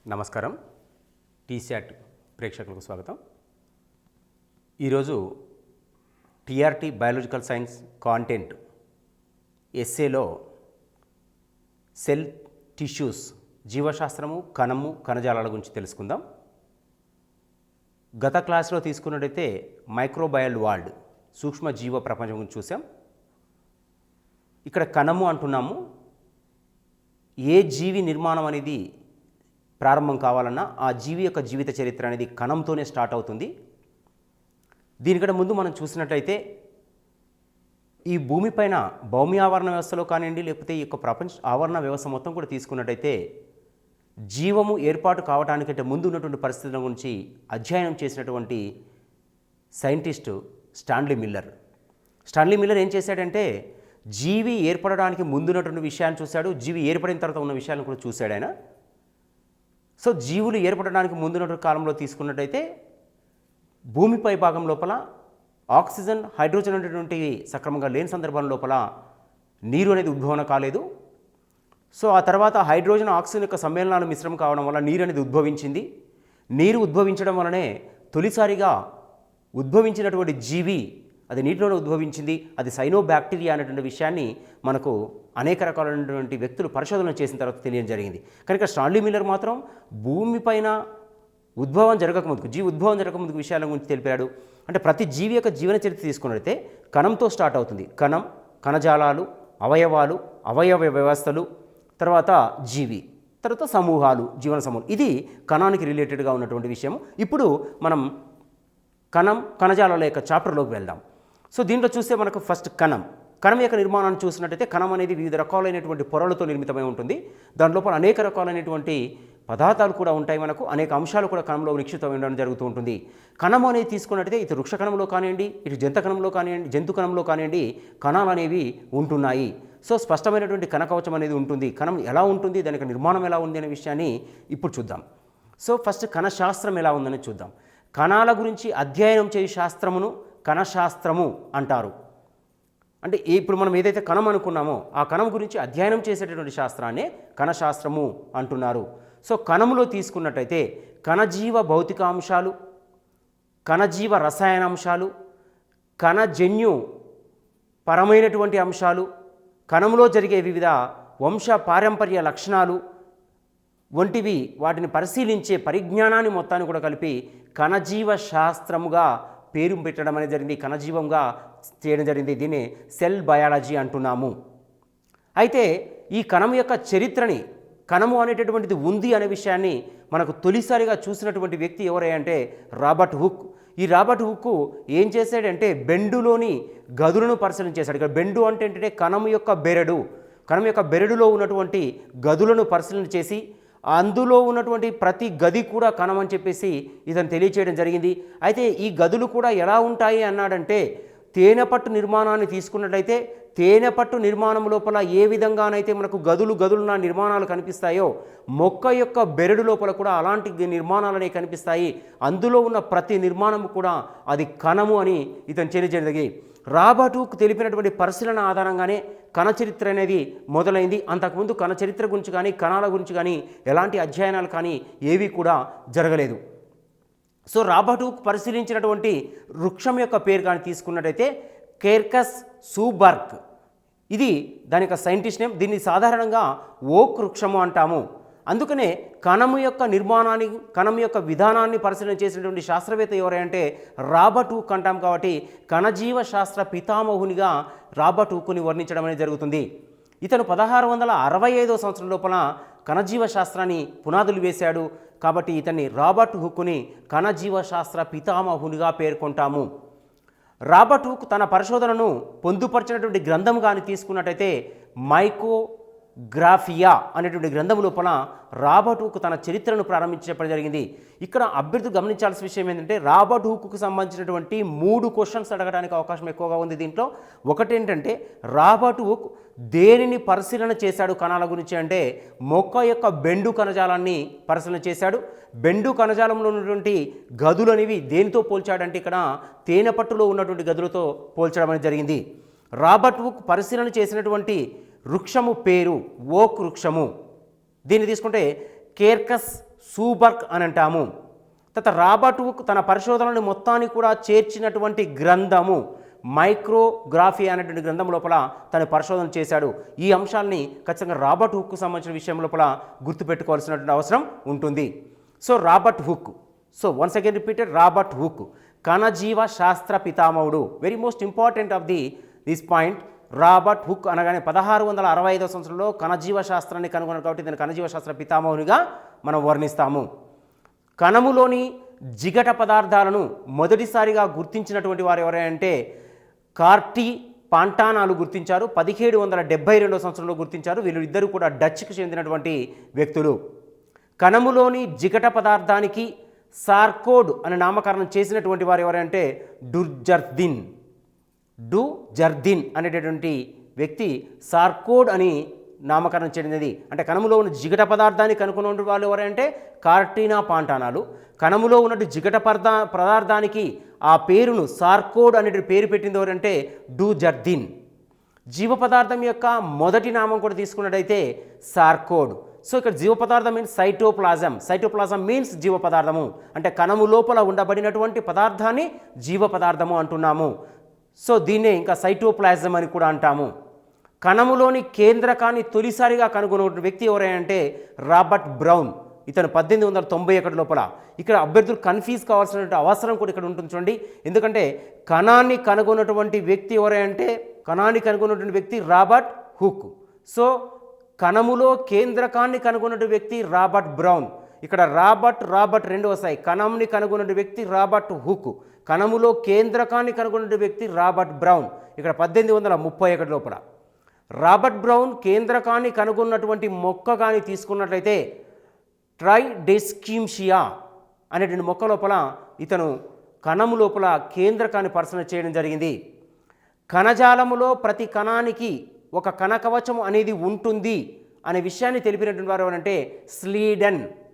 నమస్కారం. టీశాట్ ప్రేక్షకులకు స్వాగతం. ఈరోజు టీఆర్టీ బయాలజికల్ సైన్స్ కాంటెంట్ ఎస్సేలో సెల్ టిష్యూస్ జీవశాస్త్రము కణము కణజాలాల గురించి తెలుసుకుందాం. గత క్లాస్లో తీసుకున్నట్టయితే మైక్రోబయల్ వరల్డ్ సూక్ష్మ జీవ ప్రపంచం గురించి చూసాం. ఇక్కడ కణము అంటున్నాము. ఏ జీవి నిర్మాణం అనేది ప్రారంభం కావాలన్నా ఆ జీవి యొక్క జీవిత చరిత్ర అనేది కణంతోనే స్టార్ట్ అవుతుంది. దీనికంటే ముందు మనం చూసినట్లయితే ఈ భూమిపైన భౌమి ఆవరణ వ్యవస్థలో కానివ్వండి, లేకపోతే ఈ యొక్క ప్రపంచ ఆవరణ వ్యవస్థ మొత్తం కూడా తీసుకున్నట్టయితే జీవము ఏర్పాటు కావడానికంటే ముందు ఉన్నటువంటి పరిస్థితుల గురించి అధ్యయనం చేసినటువంటి scientist Stanley Miller. Stanley Miller ఏం చేశాడంటే జీవి ఏర్పడడానికి ముందున్నటువంటి విషయాన్ని చూశాడు, జీవి ఏర్పడిన తర్వాత ఉన్న విషయాలను కూడా చూశాడు ఆయన. సో జీవులు ఏర్పడడానికి ముందున్నటువంటి కాలంలో తీసుకున్నట్టయితే భూమిపై భాగం లోపల ఆక్సిజన్ హైడ్రోజన్ అనేటువంటివి సక్రమంగా లేని సందర్భం లోపల నీరు అనేది ఉద్భవన కాలేదు. సో ఆ తర్వాత హైడ్రోజన్ ఆక్సిజన్ యొక్క సమ్మేళనాలు మిశ్రమం కావడం వల్ల నీరు అనేది ఉద్భవించింది. నీరు ఉద్భవించడం వల్లనే తొలిసారిగా ఉద్భవించినటువంటి జీవి అది నీటిలోనే ఉద్భవించింది. అది సైనోబ్యాక్టీరియా అనేటువంటి విషయాన్ని మనకు అనేక రకాలైనటువంటి వ్యక్తులు పరిశోధన చేసిన తర్వాత తెలియడం జరిగింది. కనుక స్టాన్లీ మిల్లర్ మాత్రం భూమిపైన ఉద్భవం జరగకముందుకు, జీవి ఉద్భవం జరగకముందుకు విషయాల గురించి తెలిపాడు. అంటే ప్రతి జీవి యొక్క జీవన చరిత్ర తీసుకున్నట్లయితే కణంతో స్టార్ట్ అవుతుంది. కణం, కణజాలాలు, అవయవాలు, అవయవ వ్యవస్థలు, తర్వాత జీవి, తర్వాత సమూహాలు, జీవన సమూహం. ఇది కణానికి రిలేటెడ్గా ఉన్నటువంటి విషయం. ఇప్పుడు మనం కణజాలాల యొక్క చాప్టర్లోకి వెళ్దాం. సో దీంట్లో చూస్తే మనకు ఫస్ట్ కణం యొక్క నిర్మాణాన్ని చూసినట్టయితే కణం అనేది వివిధ రకాలైనటువంటి పొరలతో నిర్మితమై ఉంటుంది. దాని లోపల అనేక రకాలైనటువంటి పదార్థాలు కూడా ఉంటాయి. మనకు అనేక అంశాలు కూడా కణంలో నిక్షిప్తం ఉండడం జరుగుతూ ఉంటుంది. కణం అనేది తీసుకున్నట్టయితే ఇటు వృక్ష కణంలో కానివ్వండి, ఇటు జంతు కణంలో కానివ్వండి కణాలు అనేవి ఉంటున్నాయి. సో స్పష్టమైనటువంటి కణకవచం అనేది ఉంటుంది. కణం ఎలా ఉంటుంది, దానికి నిర్మాణం ఎలా ఉంది అనే విషయాన్ని ఇప్పుడు చూద్దాం. సో ఫస్ట్ కణశాస్త్రం ఎలా ఉందని చూద్దాం. కణాల గురించి అధ్యయనం చేయు శాస్త్రమును కణశాస్త్రము అంటారు. అంటే ఇప్పుడు మనం ఏదైతే కణం అనుకున్నామో ఆ కణం గురించి అధ్యయనం చేసేటటువంటి శాస్త్రాన్నే కణశాస్త్రము అంటున్నారు. సో కణములో తీసుకున్నట్టయితే కణజీవ భౌతికాంశాలు, కణజీవ రసాయనాంశాలు, కణజన్యు పరమైనటువంటి అంశాలు, కణంలో జరిగే వివిధ వంశ పారంపర్య లక్షణాలు వంటివి వాటిని పరిశీలించే పరిజ్ఞానాన్ని మొత్తాన్ని కూడా కలిపి కణజీవ శాస్త్రముగా పేరు పెట్టడం అనేది జరిగింది. కణజీవంగా చేయడం జరిగింది. దీన్ని సెల్ బయాలజీ అంటున్నాము. అయితే ఈ కణం యొక్క చరిత్రని, కణము అనేటటువంటిది ఉంది అనే విషయాన్ని మనకు తొలిసారిగా చూసినటువంటి వ్యక్తి ఎవరై అంటే రాబర్ట్ హుక్. ఈ రాబర్ట్ హుక్ ఏం చేశాడంటే బెండులోని గదులను పరిశీలన చేశాడు. ఇక్కడ బెండు అంటే ఏంటంటే కణం యొక్క బెరడులో ఉన్నటువంటి గదులను పరిశీలన చేసి అందులో ఉన్నటువంటి ప్రతి గది కూడా కణం అని చెప్పేసి ఇతను తెలియచేయడం జరిగింది. అయితే ఈ గదులు కూడా ఎలా ఉంటాయి అన్నాడంటే తేనెపట్టు నిర్మాణాన్ని తీసుకున్నట్లయితే తేనెపట్టు నిర్మాణం లోపల ఏ విధంగానైతే మనకు గదులున్న నిర్మాణాలు కనిపిస్తాయో మొక్క యొక్క బెరడు లోపల కూడా అలాంటి నిర్మాణాలు అనేవి కనిపిస్తాయి. అందులో ఉన్న ప్రతి నిర్మాణము కూడా అది కణము అని ఇతను తెలియజేయగలిగి రాబర్ట్ హుక్ తెలిపినటువంటి పరిశీలన ఆధారంగానే కణ చరిత్ర అనేది మొదలైంది. అంతకుముందు కణ చరిత్ర గురించి కానీ కణాల గురించి కానీ ఎలాంటి అధ్యయనాలు కానీ ఏవి కూడా జరగలేదు. సో రాబర్ట్ హుక్ పరిశీలించినటువంటి వృక్షం యొక్క పేరు కానీ తీసుకున్నట్టయితే కేర్కస్ సూబర్గ్. ఇది దాని యొక్క సైంటిస్ట్ నేమ్. దీన్ని సాధారణంగా ఓక్ వృక్షము అంటాము. అందుకనే కణము యొక్క నిర్మాణాన్ని, కణం యొక్క విధానాన్ని పరిశీలన చేసినటువంటి శాస్త్రవేత్త ఎవరంటే రాబర్ట్ హుక్ అంటాం. కాబట్టి కణజీవ శాస్త్ర పితామహునిగా రాబర్ట్ హుక్ని వర్ణించడం అనేది జరుగుతుంది. ఇతను 1665వ సంవత్సరం లోపల కణజీవ శాస్త్రాన్ని పునాదులు వేశాడు. కాబట్టి ఇతన్ని రాబర్ట్ హుక్ని కణజీవ శాస్త్ర పితామహునిగా పేర్కొంటాము. రాబర్ట్ హుక్ తన పరిశోధనను పొందుపరిచినటువంటి గ్రంథం కానీ తీసుకున్నట్టయితే మైకోగ్రాఫియా అనేటువంటి గ్రంథం లోపల రాబర్ట్ హుక్ తన చరిత్రను ప్రారంభించడం జరిగింది. ఇక్కడ అభ్యర్థులు గమనించాల్సిన విషయం ఏంటంటే రాబర్ట్ హుక్కు సంబంధించినటువంటి 3 క్వశ్చన్స్ అడగడానికి అవకాశం ఎక్కువగా ఉంది దీంట్లో. ఒకటి ఏంటంటే రాబర్ట్ హుక్ దేనిని పరిశీలన చేశాడు కణాల గురించి అంటే మొక్క యొక్క బెండు కణజాలాన్ని పరిశీలన చేశాడు. బెండు కణజాలంలో ఉన్నటువంటి గదులు అనేవి దేనితో పోల్చాడంటే ఇక్కడ తేనెపట్టులో ఉన్నటువంటి గదులతో పోల్చడం అనేది జరిగింది. రాబర్ట్ హుక్ పరిశీలన చేసినటువంటి వృక్షము పేరు ఓక్ వృక్షము. దీన్ని తీసుకుంటే కేర్కస్ సూబర్గ్ అని అంటాము. తర్వాత రాబర్ట్ హుక్ తన పరిశోధనని మొత్తాన్ని కూడా చేర్చినటువంటి గ్రంథము మైక్రోగ్రాఫీ అనేటువంటి గ్రంథం లోపల తను పరిశోధన చేశాడు. ఈ అంశాలని ఖచ్చితంగా రాబర్ట్ హుక్కు సంబంధించిన విషయం లోపల గుర్తుపెట్టుకోవాల్సినటువంటి అవసరం ఉంటుంది. So Robert Hooke, so once again repeated, Robert Hooke కణజీవ శాస్త్ర పితామహుడు. Very most important of this point. Robert Hooke అనగానే 1665 సంవత్సరంలో కణజీవ శాస్త్రాన్ని కనుగొన్నారు కాబట్టి దీన్ని కణజీవ శాస్త్ర పితామహునిగా మనం వర్ణిస్తాము. కణములోని జిగట పదార్థాలను మొదటిసారిగా గుర్తించినటువంటి వారు ఎవరంటే కార్టీ పాంటానాలు గుర్తించారు. 1772 సంవత్సరంలో గుర్తించారు. వీళ్ళు ఇద్దరు కూడా డచ్కి చెందినటువంటి వ్యక్తులు. కణములోని జిగట పదార్థానికి సార్కోడ్ అని నామకరణం చేసినటువంటి వారు ఎవరంటే డుజర్దిన్ అనేటటువంటి వ్యక్తి సార్కోడ్ అని నామకరణం చెందినది. అంటే కణములో ఉన్న జిగట పదార్థాన్ని కనుక్కున్న వాళ్ళు ఎవరంటే కార్టీనా పాంటానాలు. కణములో ఉన్నట్టు జిగట పదార్థానికి ఆ పేరును సార్కోడ్ అనే పేరు పెట్టింది ఎవరంటే డుజర్దిన్. జీవ పదార్థం యొక్క మొదటి నామం కూడా తీసుకున్నట్టయితే సార్కోడ్. సో ఇక్కడ జీవ పదార్థం మీన్స్ సైటోప్లాజం. సైటోప్లాజం మీన్స్ జీవ పదార్థము. అంటే కణము లోపల ఉండబడినటువంటి పదార్థాన్ని జీవ పదార్థము అంటున్నాము. సో దీన్నే ఇంకా సైటోప్లాజం అని కూడా అంటాము. కణములోని కేంద్రకాన్ని తొలిసారిగా కనుగొన్న వ్యక్తి ఎవరంటే రాబర్ట్ బ్రౌన్. ఇతను 1891 లోపల. ఇక్కడ అభ్యర్థులు కన్ఫ్యూజ్ కావాల్సినటువంటి అవసరం కూడా ఇక్కడ ఉంటుంది చూడండి. ఎందుకంటే కణాన్ని కనుగొన్నటువంటి వ్యక్తి ఎవరంటే రాబర్ట్ హుక్. సో కణములో కేంద్రకాన్ని కనుగొన్నటువంటి వ్యక్తి రాబర్ట్ బ్రౌన్. ఇక్కడ రాబర్ట్ రెండు వస్తాయి. కణంని కనుగొన్న వ్యక్తి రాబర్ట్ హుక్, కణములో కేంద్రకాన్ని కనుగొన్న వ్యక్తి రాబర్ట్ బ్రౌన్. ఇక్కడ 1831 లోపల. రాబర్ట్ బ్రౌన్ కేంద్రకాన్ని కనుగొన్నటువంటి మొక్క కానీ తీసుకున్నట్లయితే ట్రైడెస్కిమ్షియా అనేటువంటి మొక్క లోపల ఇతను కణము లోపల కేంద్రకాన్ని పరిశీలన చేయడం జరిగింది. కణజాలములో ప్రతి కణానికి ఒక కణకవచము అనేది ఉంటుంది అనే విషయాన్ని తెలిపినటువంటి వారు ఎవరంటే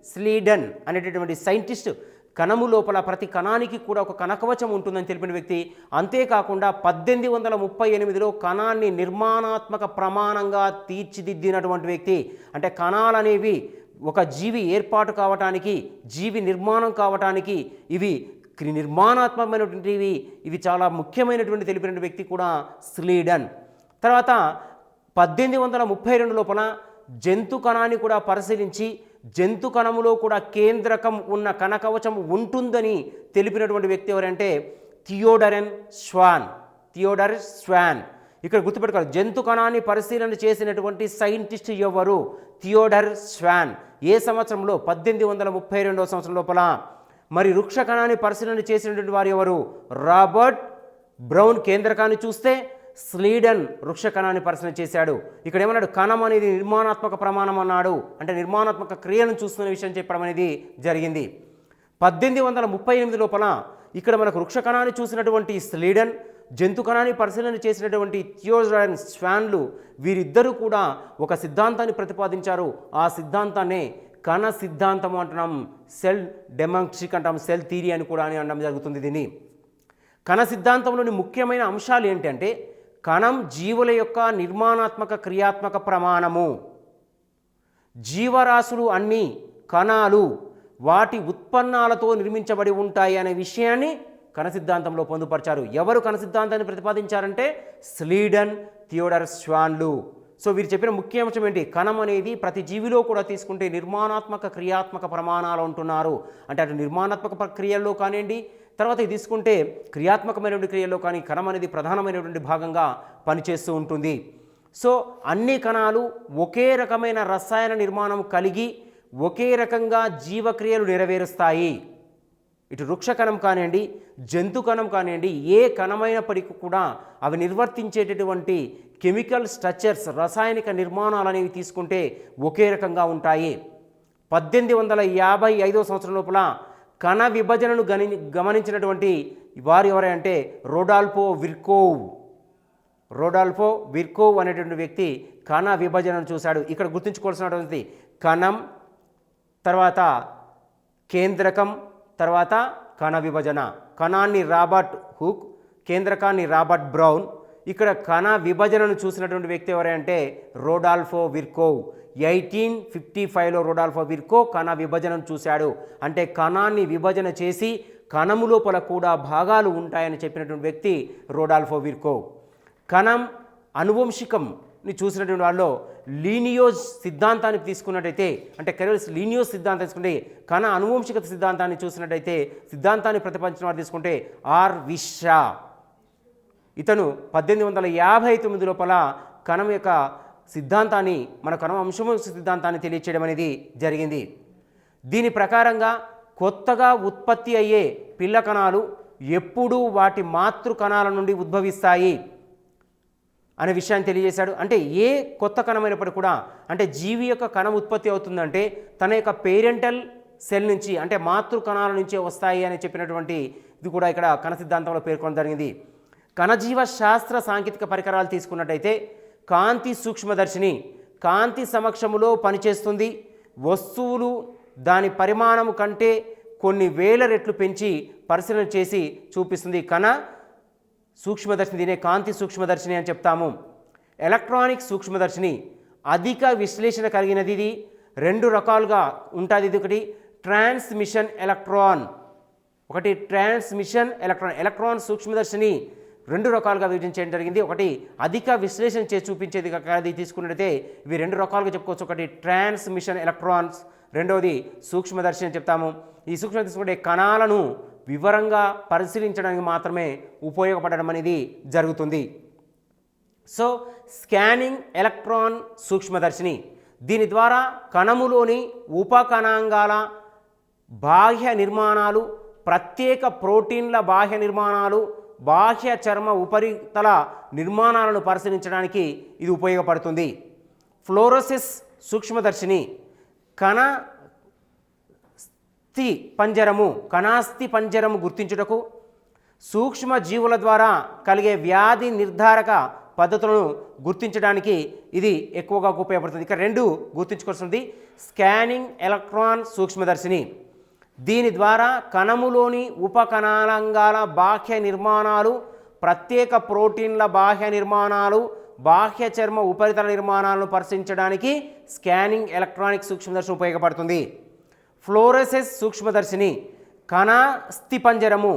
స్లీడన్ అనేటటువంటి సైంటిస్ట్ కణము లోపల ప్రతి కణానికి కూడా ఒక కణకవచం ఉంటుందని తెలిపిన వ్యక్తి. అంతేకాకుండా 1838లో కణాన్ని నిర్మాణాత్మక ప్రమాణంగా తీర్చిదిద్దినటువంటి వ్యక్తి. అంటే కణాలు అనేవి ఒక జీవి ఏర్పాటు కావటానికి, జీవి నిర్మాణం కావటానికి ఇవి నిర్మాణాత్మకమైనటువంటివి, ఇవి చాలా ముఖ్యమైనటువంటి తెలిపిన వ్యక్తి కూడా స్లీడన్. తర్వాత 1832 లోపల జంతు కణాన్ని కూడా పరిశీలించి జంతు కణములో కూడా కేంద్రకం ఉన్న కణకవచం ఉంటుందని తెలిపినటువంటి వ్యక్తి ఎవరంటే థియోడర్ స్వాన్. ఇక్కడ గుర్తుపెట్టుకోవాలి, జంతు కణాన్ని పరిశీలన చేసినటువంటి సైంటిస్ట్ ఎవరు? Theodore Schwann. ఏ సంవత్సరంలో? 1832 సంవత్సరం లోపల. మరి వృక్ష కణాన్ని పరిశీలన చేసినటువంటి వారు ఎవరు? రాబర్ట్ బ్రౌన్ కేంద్రకాన్ని చూస్తే స్లీడన్ వృక్ష కణాన్ని పరిశీలన చేశాడు. ఇక్కడ ఏమన్నాడు? కణం అనేది నిర్మాణాత్మక ప్రమాణం అన్నాడు. అంటే నిర్మాణాత్మక క్రియలను చూస్తున్న విషయం చెప్పడం అనేది జరిగింది. 1838 లోపల ఇక్కడ మనకు వృక్ష కణాన్ని చూసినటువంటి స్లీడన్, జంతు కణాన్ని పరిశీలన చేసినటువంటి థియోడర్ స్వాన్లు వీరిద్దరూ కూడా ఒక సిద్ధాంతాన్ని ప్రతిపాదించారు. ఆ సిద్ధాంతాన్నే కణ సిద్ధాంతము అంటున్నాం, సెల్ డెమాక్స్టిక్ అంటాం, సెల్ థియరీ అని కూడా అనడం జరుగుతుంది. దీన్ని కణ సిద్ధాంతంలోని ముఖ్యమైన అంశాలు ఏంటంటే కణం జీవుల యొక్క నిర్మాణాత్మక క్రియాత్మక ప్రమాణము. జీవరాశులు అన్ని కణాలు వాటి ఉత్పన్నాలతో నిర్మించబడి ఉంటాయి అనే విషయాన్ని కణ సిద్ధాంతంలో పొందుపరిచారు. ఎవరు కణ సిద్ధాంతాన్ని ప్రతిపాదించారంటే స్లీడన్, థియోడర్ స్వాన్లు. సో వీరు చెప్పిన ముఖ్య అంశం ఏంటి? కణం అనేది ప్రతి జీవిలో కూడా తీసుకుంటే నిర్మాణాత్మక క్రియాత్మక ప్రమాణాలు అంటున్నారు. అంటే అటు నిర్మాణాత్మక ప్రక్రియల్లో కానివ్వండి, తర్వాత ఇది తీసుకుంటే క్రియాత్మకమైనటువంటి క్రియల్లో కానీ కణం అనేది ప్రధానమైనటువంటి భాగంగా పనిచేస్తూ ఉంటుంది. సో అన్ని కణాలు ఒకే రకమైన రసాయన నిర్మాణం కలిగి ఒకే రకంగా జీవక్రియలు నెరవేరుస్తాయి. ఇటు వృక్ష కణం కానివ్వండి, జంతు కణం కానివ్వండి, ఏ కణమైనప్పటికీ కూడా అవి నిర్వర్తించేటటువంటి కెమికల్ స్ట్రక్చర్స్, రసాయనిక నిర్మాణాలు అనేవి తీసుకుంటే ఒకే రకంగా ఉంటాయి. 1855 సంవత్సరం లోపల కణ విభజనను గమనించినటువంటి వారు ఎవరంటే రొడాల్ఫో విర్కోవ్ అనేటువంటి వ్యక్తి కణ విభజనను చూశాడు. ఇక్కడ గుర్తుంచుకోవాల్సినటువంటి కణం, తర్వాత కేంద్రకం, తర్వాత కణ విభజన. కణాన్ని రాబర్ట్ హుక్, కేంద్రకాన్ని రాబర్ట్ బ్రౌన్. ఇక్కడ కణ విభజనను చూసినటువంటి వ్యక్తి ఎవరంటే రొడాల్ఫో విర్కోవ్. 1855లో రొడాల్ఫో విర్కో కణ విభజనను చూశాడు. అంటే కణాన్ని విభజన చేసి కణము లోపల కూడా భాగాలు ఉంటాయని చెప్పినటువంటి వ్యక్తి రొడాల్ఫో విర్కోవ్. కణం అనువంశికంని చూసినటువంటి వాళ్ళలో లీనియోజ్ సిద్ధాంతాన్ని తీసుకున్నట్టయితే, అంటే కెరోలిస్ లీనియోజ్ సిద్ధాంతం తీసుకుంటే, కణ అనువంశికత సిద్ధాంతాన్ని చూసినట్టయితే, సిద్ధాంతాన్ని ప్రతిపాదించిన వారు తీసుకుంటే ఆర్ విషా. ఇతను 1859 లోపల కణం యొక్క సిద్ధాంతాన్ని, మన కణం అంశవంశ సిద్ధాంతాన్ని తెలియచేయడం అనేది జరిగింది. దీని ప్రకారంగా కొత్తగా ఉత్పత్తి అయ్యే పిల్ల కణాలు ఎప్పుడూ వాటి మాతృ కణాల నుండి ఉద్భవిస్తాయి అనే విషయాన్ని తెలియజేశాడు. అంటే ఏ కొత్త కణమైనప్పటికీ కూడా, అంటే జీవి యొక్క కణం ఉత్పత్తి అవుతుందంటే తన యొక్క పేరెంటల్ సెల్ నుంచి, అంటే మాతృ కణాల నుంచే వస్తాయి అని చెప్పినటువంటి ఇది కూడా ఇక్కడ కణ సిద్ధాంతంలో పేర్కొనడం జరిగింది. కణజీవ శాస్త్ర సాంకేతిక పరికరాలు తీసుకున్నట్టయితే కాంతి సూక్ష్మదర్శిని కాంతి సమక్షములో పనిచేస్తుంది. వస్తువులు దాని పరిమాణం కంటే కొన్ని వేల రెట్లు పెంచి పరిశీలన చేసి చూపిస్తుంది. కణ సూక్ష్మదర్శిని, దీనే కాంతి సూక్ష్మదర్శిని అని చెప్తాము. ఎలక్ట్రానిక్ సూక్ష్మదర్శిని అధిక విశ్లేషణ కలిగినది. ఇది 2 రకాలుగా ఉంటుంది. ఇది ఒకటి ట్రాన్స్మిషన్ ఎలక్ట్రాన్, ఒకటి ట్రాన్స్మిషన్ ఎలక్ట్రాన్. ఎలక్ట్రాన్ సూక్ష్మదర్శిని 2 రకాలుగా విభజించడం జరిగింది. ఒకటి అధిక విశ్లేషణ చేసి చూపించేది అది తీసుకున్నట్టయితే ఇవి 2 రకాలుగా చెప్పుకోవచ్చు. ఒకటి ట్రాన్స్మిషన్ ఎలక్ట్రాన్స్, రెండవది సూక్ష్మదర్శిని అని చెప్తాము. ఈ సూక్ష్మ తీసుకుంటే కణాలను వివరంగా పరిశీలించడానికి మాత్రమే ఉపయోగపడడం అనేది జరుగుతుంది. సో స్కానింగ్ ఎలక్ట్రాన్ సూక్ష్మదర్శిని, దీని ద్వారా కణములోని ఉపకణాంగాల బాహ్య నిర్మాణాలు, ప్రత్యేక ప్రోటీన్ల బాహ్య నిర్మాణాలు, బాహ్య చర్మ ఉపరితల నిర్మాణాలను పరిశీలించడానికి ఇది ఉపయోగపడుతుంది. ఫ్లోరోసిస్ సూక్ష్మదర్శిని కణాస్థి పంజరము గుర్తించుటకు, సూక్ష్మ జీవుల ద్వారా కలిగే వ్యాధి నిర్ధారక పద్ధతులను గుర్తించడానికి ఇది ఎక్కువగా ఉపయోగపడుతుంది. ఇక్కడ 2 గుర్తించుకోవాల్సింది. స్కానింగ్ ఎలక్ట్రాన్ సూక్ష్మదర్శిని, దీని ద్వారా కణములోని ఉపకణాంగాల బాహ్య నిర్మాణాలు, ప్రత్యేక ప్రోటీన్ల బాహ్య నిర్మాణాలు, బాహ్య చర్మ ఉపరితల నిర్మాణాలను పరిశీలించడానికి స్కానింగ్ ఎలక్ట్రానిక్ సూక్ష్మదర్శిని ఉపయోగపడుతుంది. ఫ్లోరోసిస్ సూక్ష్మదర్శిని కణాస్థిపంజరము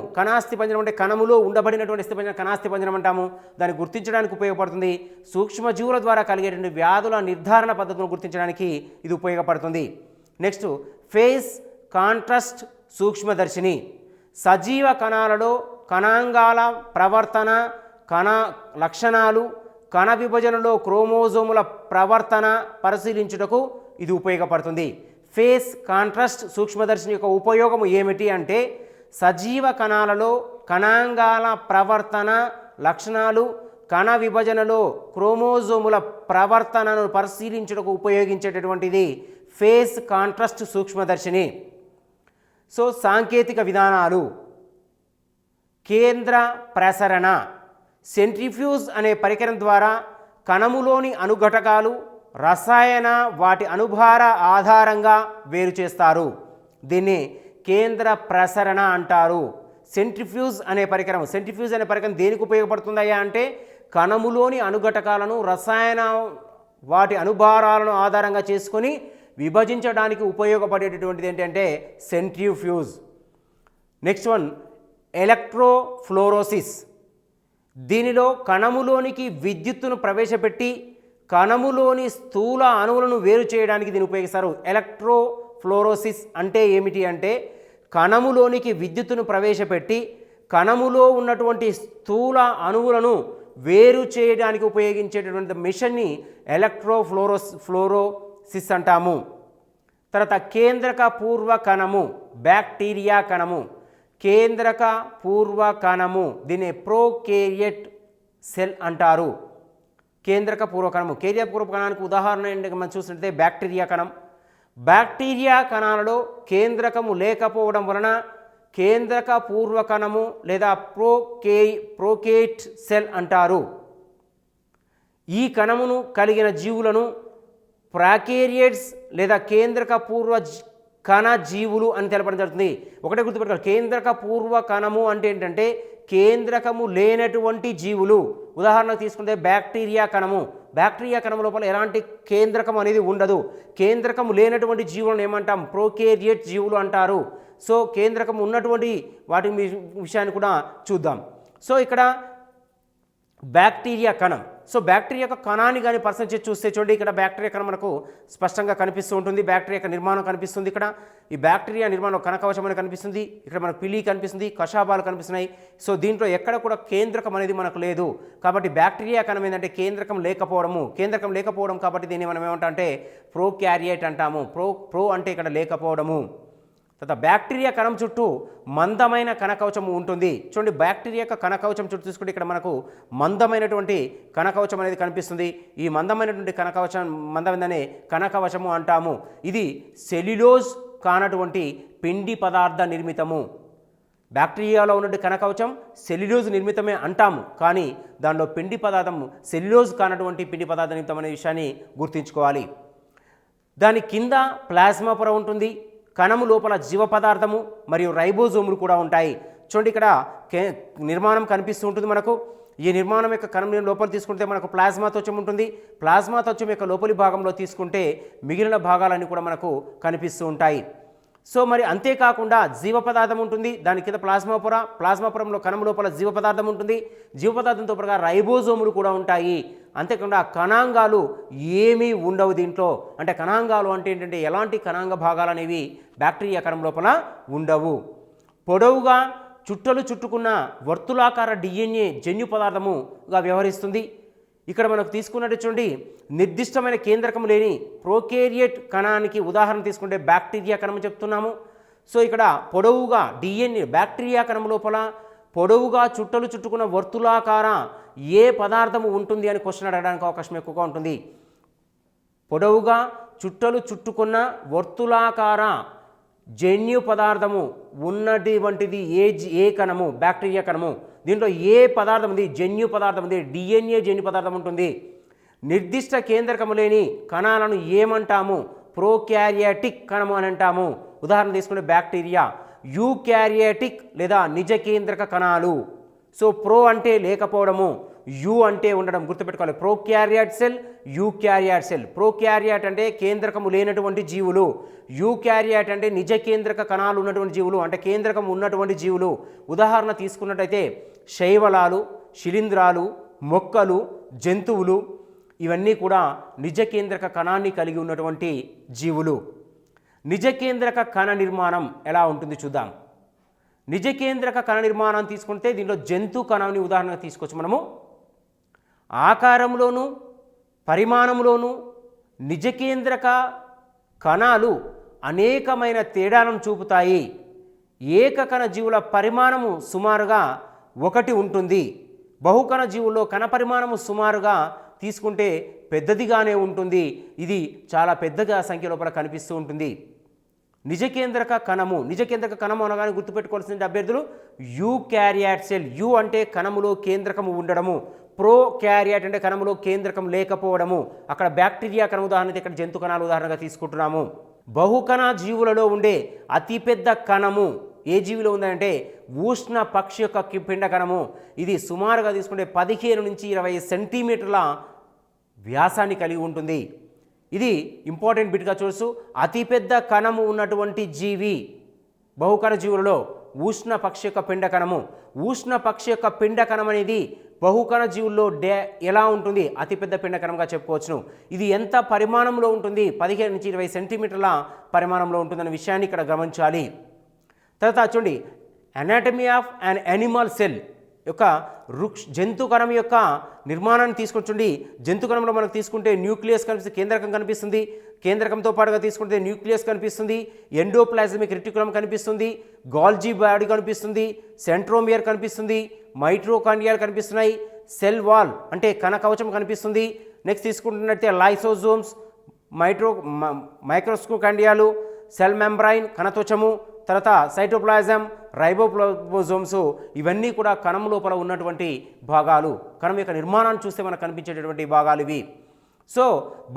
అంటే కణములో ఉండబడినటువంటి అస్థిపంజరం కణాస్థిపంజరం అంటాము. దాన్ని గుర్తించడానికి ఉపయోగపడుతుంది. సూక్ష్మజీవుల ద్వారా కలిగేటువంటి వ్యాధుల నిర్ధారణ పద్ధతులను గుర్తించడానికి ఇది ఉపయోగపడుతుంది. నెక్స్ట్ ఫేస్ కాంట్రాస్ట్ సూక్ష్మదర్శిని, సజీవ కణాలలో కణాంగాల ప్రవర్తన, కణ లక్షణాలు, కణ విభజనలో క్రోమోజోముల ప్రవర్తన పరిశీలించుటకు ఇది ఉపయోగపడుతుంది. ఫేస్ కాంట్రాస్ట్ సూక్ష్మదర్శిని యొక్క ఉపయోగము ఏమిటి అంటే సజీవ కణాలలో కణాంగాల ప్రవర్తన, లక్షణాలు, కణ విభజనలో క్రోమోజోముల ప్రవర్తనను పరిశీలించుటకు ఉపయోగించేటటువంటిది ఫేస్ కాంట్రాస్ట్ సూక్ష్మదర్శిని. సో సాంకేతిక విధానాలు: కేంద్ర ప్రసరణ, సెంట్రిఫ్యూజ్ అనే పరికరం ద్వారా కణములోని అణుఘటకాలు, రసాయన వాటి అణుభార ఆధారంగా వేరు చేస్తారు. దీన్ని కేంద్ర ప్రసరణ అంటారు. సెంట్రిఫ్యూజ్ అనే పరికరం దేనికి ఉపయోగపడుతుందయ్యా అంటే కణములోని అణుఘటకాలను, రసాయన వాటి అణుభారాలను ఆధారంగా చేసుకొని విభజించడానికి ఉపయోగపడేటటువంటిది ఏంటంటే సెంట్రిఫ్యూజ్. Next one ఎలక్ట్రోఫ్లోరోసిస్. దీనిలో కణములోనికి విద్యుత్తును ప్రవేశపెట్టి కణములోని స్థూల అణువులను వేరు చేయడానికి దీన్ని ఉపయోగిస్తారు. ఎలక్ట్రోఫ్లోరోసిస్ అంటే ఏమిటి అంటే కణములోనికి విద్యుత్తును ప్రవేశపెట్టి కణములో ఉన్నటువంటి స్థూల అణువులను వేరు చేయడానికి ఉపయోగించేటటువంటి మిషన్ని ఎలక్ట్రోఫ్లోరోసిస్ అంటాము. తర్వాత కేంద్రక పూర్వ కణము, బ్యాక్టీరియా కణము. కేంద్రక పూర్వ కణము దీన్ని ప్రోకేరియట్ సెల్ అంటారు. కేంద్రక పూర్వకణము, కేంద్రక పూర్వకణానికి ఉదాహరణ ఏంటంటే మనం చూసినట్లయితే బ్యాక్టీరియా కణం. బ్యాక్టీరియా కణాలలో కేంద్రకము లేకపోవడం వలన కేంద్రక పూర్వకణము లేదా ప్రోకేట్ సెల్ అంటారు. ఈ కణమును కలిగిన జీవులను ప్రాకేరియట్స్ లేదా కేంద్రక పూర్వ కణ జీవులు అని తెలపడం జరుగుతుంది. ఒకటే గుర్తుపెట్టుకోవాలి, కేంద్రక పూర్వ కణము అంటే ఏంటంటే కేంద్రకము లేనటువంటి జీవులు. ఉదాహరణకు తీసుకుంటే బ్యాక్టీరియా కణము. బ్యాక్టీరియా కణం లోపల ఎలాంటి కేంద్రకం అనేది ఉండదు. కేంద్రకము లేనటువంటి జీవులను ఏమంటాం? ప్రోకేరియట్ జీవులు అంటారు. సో కేంద్రకం ఉన్నటువంటి వాటి విషయాన్ని కూడా చూద్దాం. సో ఇక్కడ బ్యాక్టీరియా కణం. సో బ్యాక్టీరియా యొక్క కణాన్ని కానీ పర్సెంటేజ్ చూస్తే చూడండి, ఇక్కడ బ్యాక్టీరియా కణం మనకు స్పష్టంగా కనిపిస్తూ ఉంటుంది. బ్యాక్టీరియా యొక్క నిర్మాణం కనిపిస్తుంది. ఇక్కడ ఈ బ్యాక్టీరియా నిర్మాణం కణకవచం అనేది కనిపిస్తుంది. ఇక్కడ మనకు పిలి కనిపిస్తుంది, కషాబాలు కనిపిస్తున్నాయి. సో దీంట్లో ఎక్కడ కూడా కేంద్రకం అనేది మనకు లేదు. కాబట్టి బ్యాక్టీరియా కణం ఏంటంటే కేంద్రకం లేకపోవడం కాబట్టి దీన్ని మనం ఏమంటాం అంటే ప్రోకారియోట్ అంటాము. ప్రో అంటే ఇక్కడ లేకపోవడము. తర్వాత బ్యాక్టీరియా కణం చుట్టూ మందమైన కణకవచం ఉంటుంది. చూడండి, బ్యాక్టీరియా యొక్క కణకవచం చుట్టూ తీసుకుంటే ఇక్కడ మనకు మందమైనటువంటి కణకవచం అనేది కనిపిస్తుంది. ఈ మందమైనటువంటి మందమైనదనే కణకవచము అంటాము. ఇది సెల్యులోజ్ కానటువంటి పిండి పదార్థ నిర్మితము. బ్యాక్టీరియాలో ఉన్నటువంటి కణకవచం సెల్యులోజ్ నిర్మితమే అంటాము, కానీ దానిలో పిండి పదార్థం సెల్యులోజ్ కానటువంటి పిండి పదార్థ నిర్మితం అనే విషయాన్ని గుర్తుంచుకోవాలి. దాని కింద ప్లాస్మా పొర ఉంటుంది. కణము లోపల జీవ పదార్థము మరియు రైబోజోములు కూడా ఉంటాయి. చూడండి, ఇక్కడ నిర్మాణం కనిపిస్తూ ఉంటుంది మనకు. ఈ నిర్మాణం యొక్క కణం లోపల తీసుకుంటే మనకు ప్లాస్మా త్వచం ఉంటుంది. ప్లాస్మా త్వచం యొక్క లోపలి భాగంలో తీసుకుంటే మిగిలిన భాగాలన్నీ కూడా మనకు కనిపిస్తూ ఉంటాయి. సో మరి అంతేకాకుండా జీవ పదార్థం ఉంటుంది. దాని కింద ప్లాస్మా పొరంలో కణం లోపల జీవ పదార్థం ఉంటుంది. జీవ పదార్థంతో పాటుగా రైబోజోములు కూడా ఉంటాయి. అంతేకాకుండా కణాంగాలు ఏమీ ఉండవు దీంట్లో. అంటే కణాంగాలు అంటే ఏంటంటే ఎలాంటి కణాంగ భాగాలు అనేవి బ్యాక్టీరియా కణం లోపల ఉండవు. పొడవుగా చుట్టలు చుట్టుకున్న వర్తులాకార డిఎన్ఏ జన్యు పదార్థముగా వ్యవహరిస్తుంది. ఇక్కడ మనకు తీసుకున్నట్టు చూడండి, నిర్దిష్టమైన కేంద్రకం లేని ప్రోకేరియట్ కణానికి ఉదాహరణ తీసుకుంటే బ్యాక్టీరియా కణం చెప్తున్నాము. సో ఇక్కడ పొడవుగా డిఎన్ఏ బ్యాక్టీరియా కణం లోపల పొడవుగా చుట్టలు చుట్టుకున్న వర్తులాకార ఏ పదార్థము ఉంటుంది అని క్వశ్చన్ అడగడానికి అవకాశం ఎక్కువగా ఉంటుంది. పొడవుగా చుట్టలు చుట్టుకున్న వర్తులాకార జన్యు పదార్థము ఉన్నటువంటిది ఏ కణము? బ్యాక్టీరియా కణము. దీంట్లో ఏ పదార్థం ఉంది? జన్యు పదార్థం ఉంది. డిఎన్ఏ జన్యు పదార్థం ఉంటుంది. నిర్దిష్ట కేంద్రకము లేని కణాలను ఏమంటాము? ప్రోకారియాటిక్ కణము అని అంటాము. ఉదాహరణ తీసుకుంటే బ్యాక్టీరియా. యూకారియాటిక్ లేదా నిజ కేంద్రక కణాలు. సో ప్రో అంటే లేకపోవడము, యు అంటే ఉండడం. గుర్తుపెట్టుకోవాలి, ప్రోకారియాట్ సెల్, యూకారియాట్ సెల్. ప్రోకారియాట్ అంటే కేంద్రకము లేనటువంటి జీవులు. యూకారియాట్ అంటే నిజ కేంద్రక కణాలు ఉన్నటువంటి జీవులు, అంటే కేంద్రకం ఉన్నటువంటి జీవులు. ఉదాహరణ తీసుకున్నట్టయితే శైవలాలు, శిలీంధ్రాలు, మొక్కలు, జంతువులు ఇవన్నీ కూడా నిజ కేంద్రక కణాన్ని కలిగి ఉన్నటువంటి జీవులు. నిజ కేంద్రక కణ నిర్మాణం ఎలా ఉంటుంది చూద్దాం. నిజ కేంద్రక కణ నిర్మాణం తీసుకుంటే దీంట్లో జంతు కణాన్ని ఉదాహరణగా తీసుకోవచ్చు మనము. ఆకారంలోనూ పరిమాణంలోనూ నిజ కేంద్రక కణాలు అనేకమైన తేడాలను చూపుతాయి. ఏకకణ జీవుల పరిమాణము సుమారుగా 1 ఉంటుంది. బహుకణ జీవుల్లో కణ పరిమాణము సుమారుగా తీసుకుంటే పెద్దదిగానే ఉంటుంది. ఇది చాలా పెద్దగా సంఖ్య లోపల కనిపిస్తూ ఉంటుంది. నిజ కేంద్రక కణము అనగానే గుర్తుపెట్టుకోవాల్సిన అభ్యర్థులు యూకారియాట్ సెల్. యు అంటే కణములో కేంద్రకము ఉండడము. ప్రోకారియాట్ అంటే కణములో కేంద్రకం లేకపోవడము. అక్కడ బ్యాక్టీరియా కణం ఉదాహరణ, ఇక్కడ జంతు కణాలు ఉదాహరణగా తీసుకుంటున్నాము. బహుకణ జీవులలో ఉండే అతిపెద్ద కణము ఏ జీవిలో ఉందంటే ఉష్ణ పక్షి యొక్క పిండ కణము. ఇది సుమారుగా తీసుకుంటే 15 నుంచి 20 సెంటీమీటర్ల వ్యాసాన్ని కలిగి ఉంటుంది. ఇది ఇంపార్టెంట్ బిట్గా చూస్తూ అతిపెద్ద కణము ఉన్నటువంటి జీవి బహుకణ జీవులలో ఉష్ణ పక్షి యొక్క పిండ కణము. ఉష్ణ పక్షి యొక్క పిండ కణం అనేది బహుకణ జీవుల్లో ఎలా ఉంటుంది? అతిపెద్ద పిండ కణంగా చెప్పుకోవచ్చును. ఇది ఎంత పరిమాణంలో ఉంటుంది? 15 నుంచి 20 సెంటీమీటర్ల పరిమాణంలో ఉంటుందనే విషయాన్ని ఇక్కడ గమనించాలి. తర్వాత చూడండి, anatomy of an animal cell యొక్క జంతు కణం యొక్క నిర్మాణాన్ని తీసుకొచ్చుండి. జంతు కణంలో మనకు తీసుకుంటే న్యూక్లియస్ కనిపిస్తుంది, కేంద్రకం కనిపిస్తుంది. కేంద్రకంతో పాటుగా తీసుకుంటే న్యూక్లియస్ కనిపిస్తుంది, ఎండోప్లాజ్మిక్ రెటిక్యులం కనిపిస్తుంది, గాల్జీ బాడీ కనిపిస్తుంది, సెంట్రోమియర్ కనిపిస్తుంది, మైట్రోకాండియాలు కనిపిస్తున్నాయి, సెల్ వాల్ అంటే కణ కవచం కనిపిస్తుంది. నెక్స్ట్ తీసుకుంటున్నట్టే లైసోజోమ్స్, మైక్రోస్కోకాండియాలు, సెల్ మెంబ్రైన్ కణత్వచము, తర్వాత సైటోప్లాజం, రైబోప్లాజోమ్స్ ఇవన్నీ కూడా కణం లోపల ఉన్నటువంటి భాగాలు. కణం యొక్క నిర్మాణాన్ని చూస్తే మనకు కనిపించేటటువంటి భాగాలు ఇవి. సో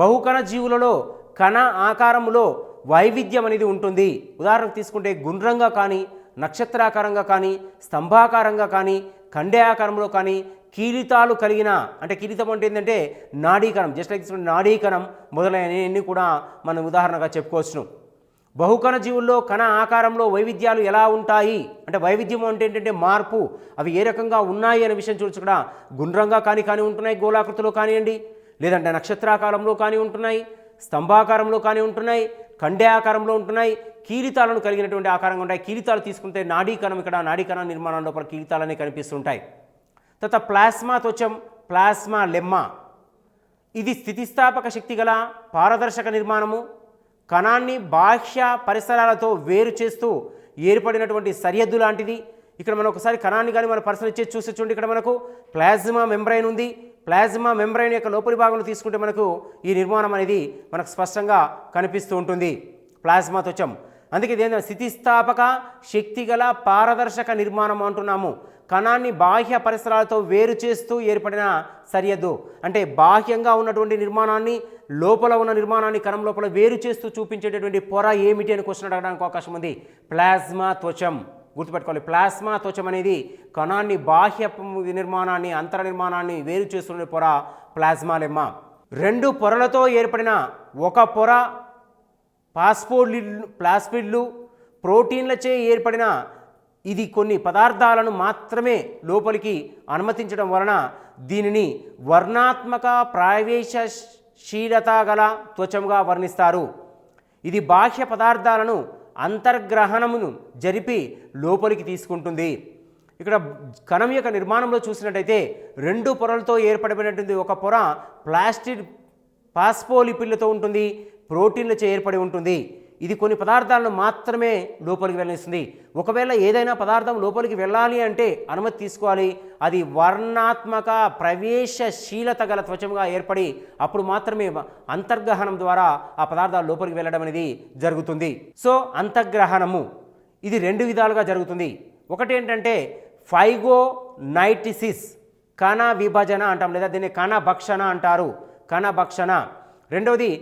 బహుకణ జీవులలో కణ ఆకారంలో వైవిధ్యం అనేది ఉంటుంది. ఉదాహరణకు తీసుకుంటే గుండ్రంగా కానీ, నక్షత్రాకారంగా కానీ, స్తంభాకారంగా కానీ, కండే ఆకారంలో కానీ కీలితాలు కలిగిన, అంటే కీలితం అంటే ఏంటంటే నాడీకణం, జస్ట్ లైక్ నాడీకణం మొదలైనవన్నీ కూడా మనం ఉదాహరణగా చెప్పుకోవచ్చును. బహుకణ జీవుల్లో కణ ఆకారంలో వైవిధ్యాలు ఎలా ఉంటాయి అంటే వైవిధ్యం అంటే ఏంటంటే మార్పు, అవి ఏ రకంగా ఉన్నాయి అనే విషయం చూడొచ్చు. ఇక్కడ గుండ్రంగా కానీ ఉంటున్నాయి, గోళాకృతిలో కానివ్వండి, లేదంటే నక్షత్రాకారంలో కానీ ఉంటున్నాయి, స్తంభాకారంలో కానీ ఉంటున్నాయి, కండే ఆకారంలో ఉంటున్నాయి, కీలితాలను కలిగినటువంటి ఆకారంగా ఉంటాయి. కీలితాలు తీసుకుంటే నాడీకణం, ఇక్కడ నాడీకణ నిర్మాణం లోపల కీలితాలనే కనిపిస్తుంటాయి. తర్వాత ప్లాస్మా త్వచం, ప్లాస్మా లెమ్మా, ఇది స్థితిస్థాపక శక్తి గల పారదర్శక నిర్మాణము, కణాన్ని బాహ్య పరిసరాలతో వేరు చేస్తూ ఏర్పడినటువంటి సరిహద్దు లాంటిది. ఇక్కడ మనం ఒకసారి కణాన్ని కానీ మనం పరిశీలన చేసి చూసి చూడండి, ఇక్కడ మనకు ప్లాస్మా మెంబ్రైన్ ఉంది. ప్లాస్మా మెంబ్రైన్ యొక్క లోపలి భాగంలో తీసుకుంటే మనకు ఈ నిర్మాణం అనేది మనకు స్పష్టంగా కనిపిస్తూ ఉంటుంది, ప్లాస్మా త్వచం. అందుకే ఇదేంటంటే స్థితిస్థాపక శక్తి గల పారదర్శక నిర్మాణం అంటున్నాము. కణాన్ని బాహ్య పరిసరాలతో వేరు చేస్తూ ఏర్పడిన సరిహద్దు, అంటే బాహ్యంగా ఉన్నటువంటి నిర్మాణాన్ని, లోపల ఉన్న నిర్మాణాన్ని కణం లోపల వేరు చేస్తూ చూపించేటటువంటి పొర ఏమిటి అని క్వశ్చన్ అడగడానికి అవకాశం ఉంది. ప్లాస్మా త్వచం గుర్తుపెట్టుకోవాలి. ప్లాస్మా త్వచం అనేది కణాన్ని బాహ్య నిర్మాణాన్ని, అంతర నిర్మాణాన్ని వేరు చేస్తున్న పొర ప్లాస్మా లెమ్మా. రెండు పొరలతో ఏర్పడిన ఒక పొర ప్లాస్మిడ్లు, ప్రోటీన్లచే ఏర్పడిన ఇది కొన్ని పదార్థాలను మాత్రమే లోపలికి అనుమతించడం వలన దీనిని వర్ణాత్మక ప్రవేశశీలత గల త్వచంగా వర్ణిస్తారు. ఇది బాహ్య పదార్థాలను అంతర్గ్రహణమును జరిపి లోపలికి తీసుకుంటుంది. ఇక్కడ కణం యొక్క నిర్మాణంలో చూసినట్టయితే రెండు పొరలతో ఏర్పడినటువంటి ఒక పొర ఫాస్ఫోలిపిడ్లతో ఉంటుంది, ప్రోటీన్లచే ఏర్పడి ఉంటుంది. ఇది కొన్ని పదార్థాలను మాత్రమే లోపలికి వెళ్ళనిస్తుంది. ఒకవేళ ఏదైనా పదార్థం లోపలికి వెళ్ళాలి అంటే అనుమతి తీసుకోవాలి, అది వర్ణాత్మక ప్రవేశశీలత గల త్వచముగా ఏర్పడి అప్పుడు మాత్రమే అంతర్గ్రహణం ద్వారా ఆ పదార్థాలు లోపలికి వెళ్ళడం అనేది జరుగుతుంది. సో అంతర్గ్రహణము ఇది రెండు విధాలుగా జరుగుతుంది. ఒకటి ఏంటంటే ఫైగోనైటిసిస్, కణ విభజన అంటాం, లేదా దీన్ని కణ భక్షణ అంటారు, కణ భక్షణ. రెండవది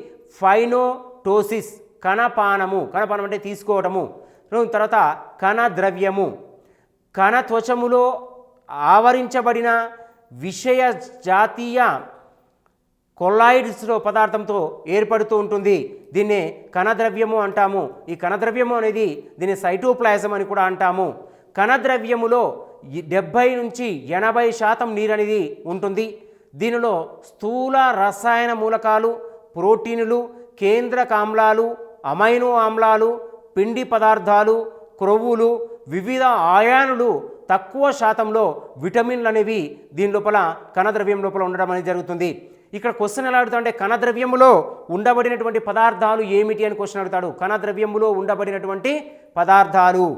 ఫైనోటోసిస్, కణపానము, కణపానం అంటే తీసుకోవటము. తర్వాత కణ ద్రవ్యము, కణ త్వచములో ఆవరించబడిన విషయ జాతీయ కొల్లాయిడ్స్లో పదార్థంతో ఏర్పడుతూ ఉంటుంది. దీన్నే కణద్రవ్యము అంటాము. ఈ కణద్రవ్యము అనేది దీన్ని సైటోప్లాజం అని కూడా అంటాము. కణద్రవ్యములో 70 నుంచి 80% నీరు అనేది ఉంటుంది. దీనిలో స్థూల రసాయన మూలకాలు, ప్రోటీనులు, కేంద్రక ఆమ్లాలు, అమైనో ఆమ్లాలు, పిండి పదార్థాలు, క్రొవ్వులు, వివిధ ఆయానులు, తక్కువ శాతంలో విటమిన్లు అనేవి దీని లోపల కణద్రవ్యం లోపల ఉండడం అనేది జరుగుతుంది. ఇక్కడ క్వశ్చన్ ఎలా అడుగుతాడంటే కణద్రవ్యములో ఉండబడినటువంటి పదార్థాలు ఏమిటి అని క్వశ్చన్ అడుగుతాడు. కణద్రవ్యములో ఉండబడినటువంటి పదార్థాలు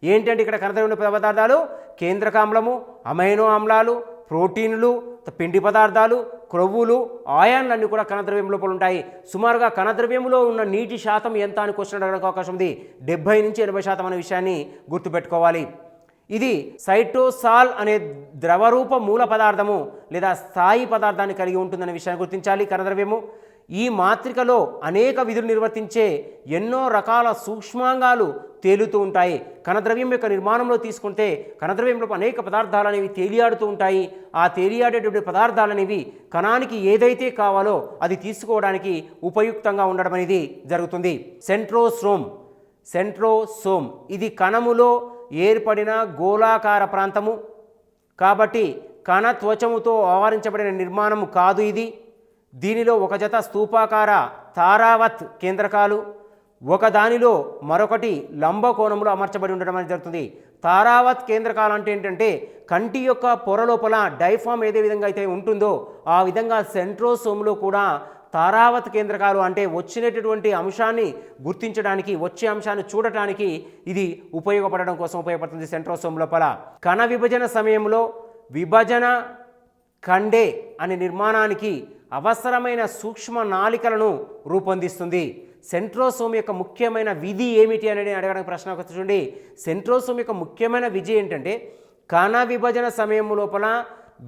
ఏంటంటే ఇక్కడ కణద్రవ్యంలో పదార్థాలు కేంద్రకామ్లము, అమైనో ఆమ్లాలు, ప్రోటీన్లు, పిండి పదార్థాలు, క్రొవ్వులు, ఆయాన్లన్నీ కూడా కణద్రవ్యం లోపల ఉంటాయి. సుమారుగా కణద్రవ్యంలో ఉన్న నీటి శాతం ఎంత అని క్వశ్చన్ అడగడానికి అవకాశం ఉంది. 70 నుంచి 80% అనే విషయాన్ని గుర్తుపెట్టుకోవాలి. ఇది సైటోసాల్ అనే ద్రవరూప మూల పదార్థము లేదా స్థాయి పదార్థాన్ని కలిగి ఉంటుందనే విషయాన్ని గుర్తించాలి. కణద్రవ్యము ఈ మాత్రికలో అనేక విధులు నిర్వర్తించే ఎన్నో రకాల సూక్ష్మాంగాలు తేలుతూ ఉంటాయి. కణద్రవ్యం యొక్క నిర్మాణంలో తీసుకుంటే కణద్రవ్యంలో అనేక పదార్థాలు అనేవి తేలియాడుతూ ఉంటాయి. ఆ తేలియాడేటువంటి పదార్థాలు అనేవి కణానికి ఏదైతే కావాలో అది తీసుకోవడానికి ఉపయుక్తంగా ఉండడం అనేది జరుగుతుంది. సెంట్రోసోమ్ ఇది కణములో ఏర్పడిన గోళాకార ప్రాంతము కాబట్టి కణ త్వచముతో ఆవరించబడిన నిర్మాణము కాదు ఇది. దీనిలో ఒక జత స్తూపాకార తారావత్ కేంద్రకాలు, ఒక దానిలో మరొకటి లంబకోణంలో అమర్చబడి ఉండడం అనేది జరుగుతుంది. తారావత్ కేంద్రకాలు అంటే ఏంటంటే కంటి యొక్క పొర లోపల డైఫామ్ ఏదే విధంగా అయితే ఉంటుందో ఆ విధంగా సెంట్రోసోమ్లో కూడా తారావత్ కేంద్రకాలు అంటే వచ్చినటువంటి అంశాన్ని గుర్తించడానికి, వచ్చే అంశాన్ని చూడటానికి ఇది ఉపయోగపడడం కోసం ఉపయోగపడుతుంది. సెంట్రోసోమ్ లోపల కణ విభజన సమయంలో విభజన కండే అనే నిర్మాణానికి అవసరమైన సూక్ష్మ నాళికలను రూపొందిస్తుంది. సెంట్రోసోమ్ యొక్క ముఖ్యమైన విధి ఏమిటి అనేది అడగడానికి ప్రశ్న చూడండి. సెంట్రోసోమ్ యొక్క ముఖ్యమైన విధి ఏంటంటే కణ విభజన సమయం లోపల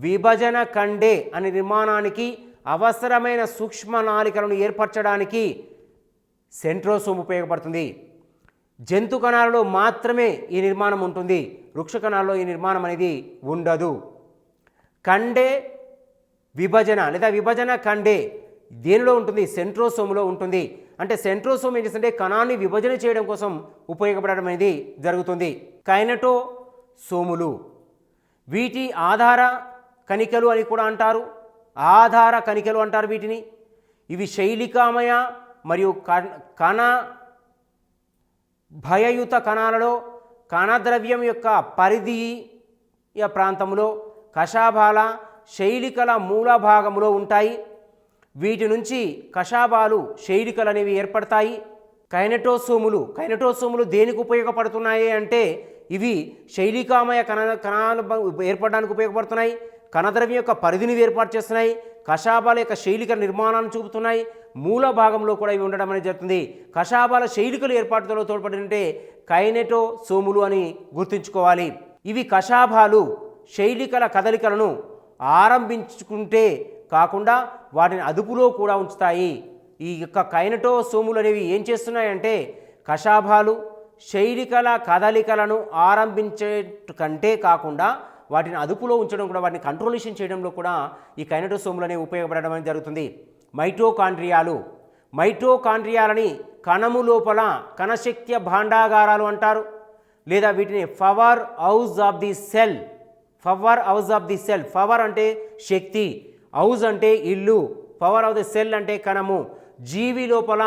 విభజన కండే అనే నిర్మాణానికి అవసరమైన సూక్ష్మ నాళికలను ఏర్పరచడానికి సెంట్రోసోమ్ ఉపయోగపడుతుంది. జంతు కణాలలో మాత్రమే ఈ నిర్మాణం ఉంటుంది, వృక్ష కణాల్లో ఈ నిర్మాణం అనేది ఉండదు. కండే విభజన లేదా విభజన కండే దేనిలో ఉంటుంది? సెంట్రోసోములో ఉంటుంది. అంటే సెంట్రోసోమ్ ఏం చేస్తుంటే కణాన్ని విభజన చేయడం కోసం ఉపయోగపడడం అనేది జరుగుతుంది. కైనటోసోములు వీటి ఆధార కణికలు అని కూడా అంటారు, ఆధార కణికలు అంటారు వీటిని. ఇవి శైలికామయ మరియు కణ భయయుత కణాలలో కణద్రవ్యం యొక్క పరిధీయ ప్రాంతంలో కషాభాల శైలికల మూల భాగంలో ఉంటాయి. వీటి నుంచి కషాభాలు శైలికలు అనేవి ఏర్పడతాయి. కైనటోసోములు దేనికి ఉపయోగపడుతున్నాయి అంటే ఇవి శైలికామయ కణాలు ఏర్పడడానికి ఉపయోగపడుతున్నాయి, కణద్రవ్యం యొక్క పరిధిని ఏర్పాటు చేస్తున్నాయి, కషాభాల యొక్క శైలికల నిర్మాణాన్ని చూపుతున్నాయి, మూల భాగంలో కూడా ఇవి ఉండడం అనేది జరుగుతుంది. కషాభాల శైలికలు ఏర్పాటులో తోడ్పడింటే కైనటోసోములు అని గుర్తుంచుకోవాలి. ఇవి కషాభాలు శైలికల కదలికలను ఆరంభించుకుంటే కాకుండా వాటిని అదుపులో కూడా ఉంచుతాయి. ఈ యొక్క కైనటోసోములు అనేవి ఏం చేస్తున్నాయంటే కషాభాలు శైలికల కదలికలను ఆరంభించే కంటే కాకుండా వాటిని అదుపులో ఉంచడం కూడా, వాటిని కంట్రోలేషన్ చేయడంలో కూడా ఈ కైనటోసోములు అనేవి ఉపయోగపడడం అనేది జరుగుతుంది. మైటోకాండ్రియాలని కణము లోపల కణశక్తి భాండాగారాలు అంటారు, లేదా వీటిని power house of the cell. Power అంటే శక్తి, హౌస్ అంటే ఇల్లు, పవర్ ఆఫ్ ది సెల్ అంటే కణము. జీవి లోపల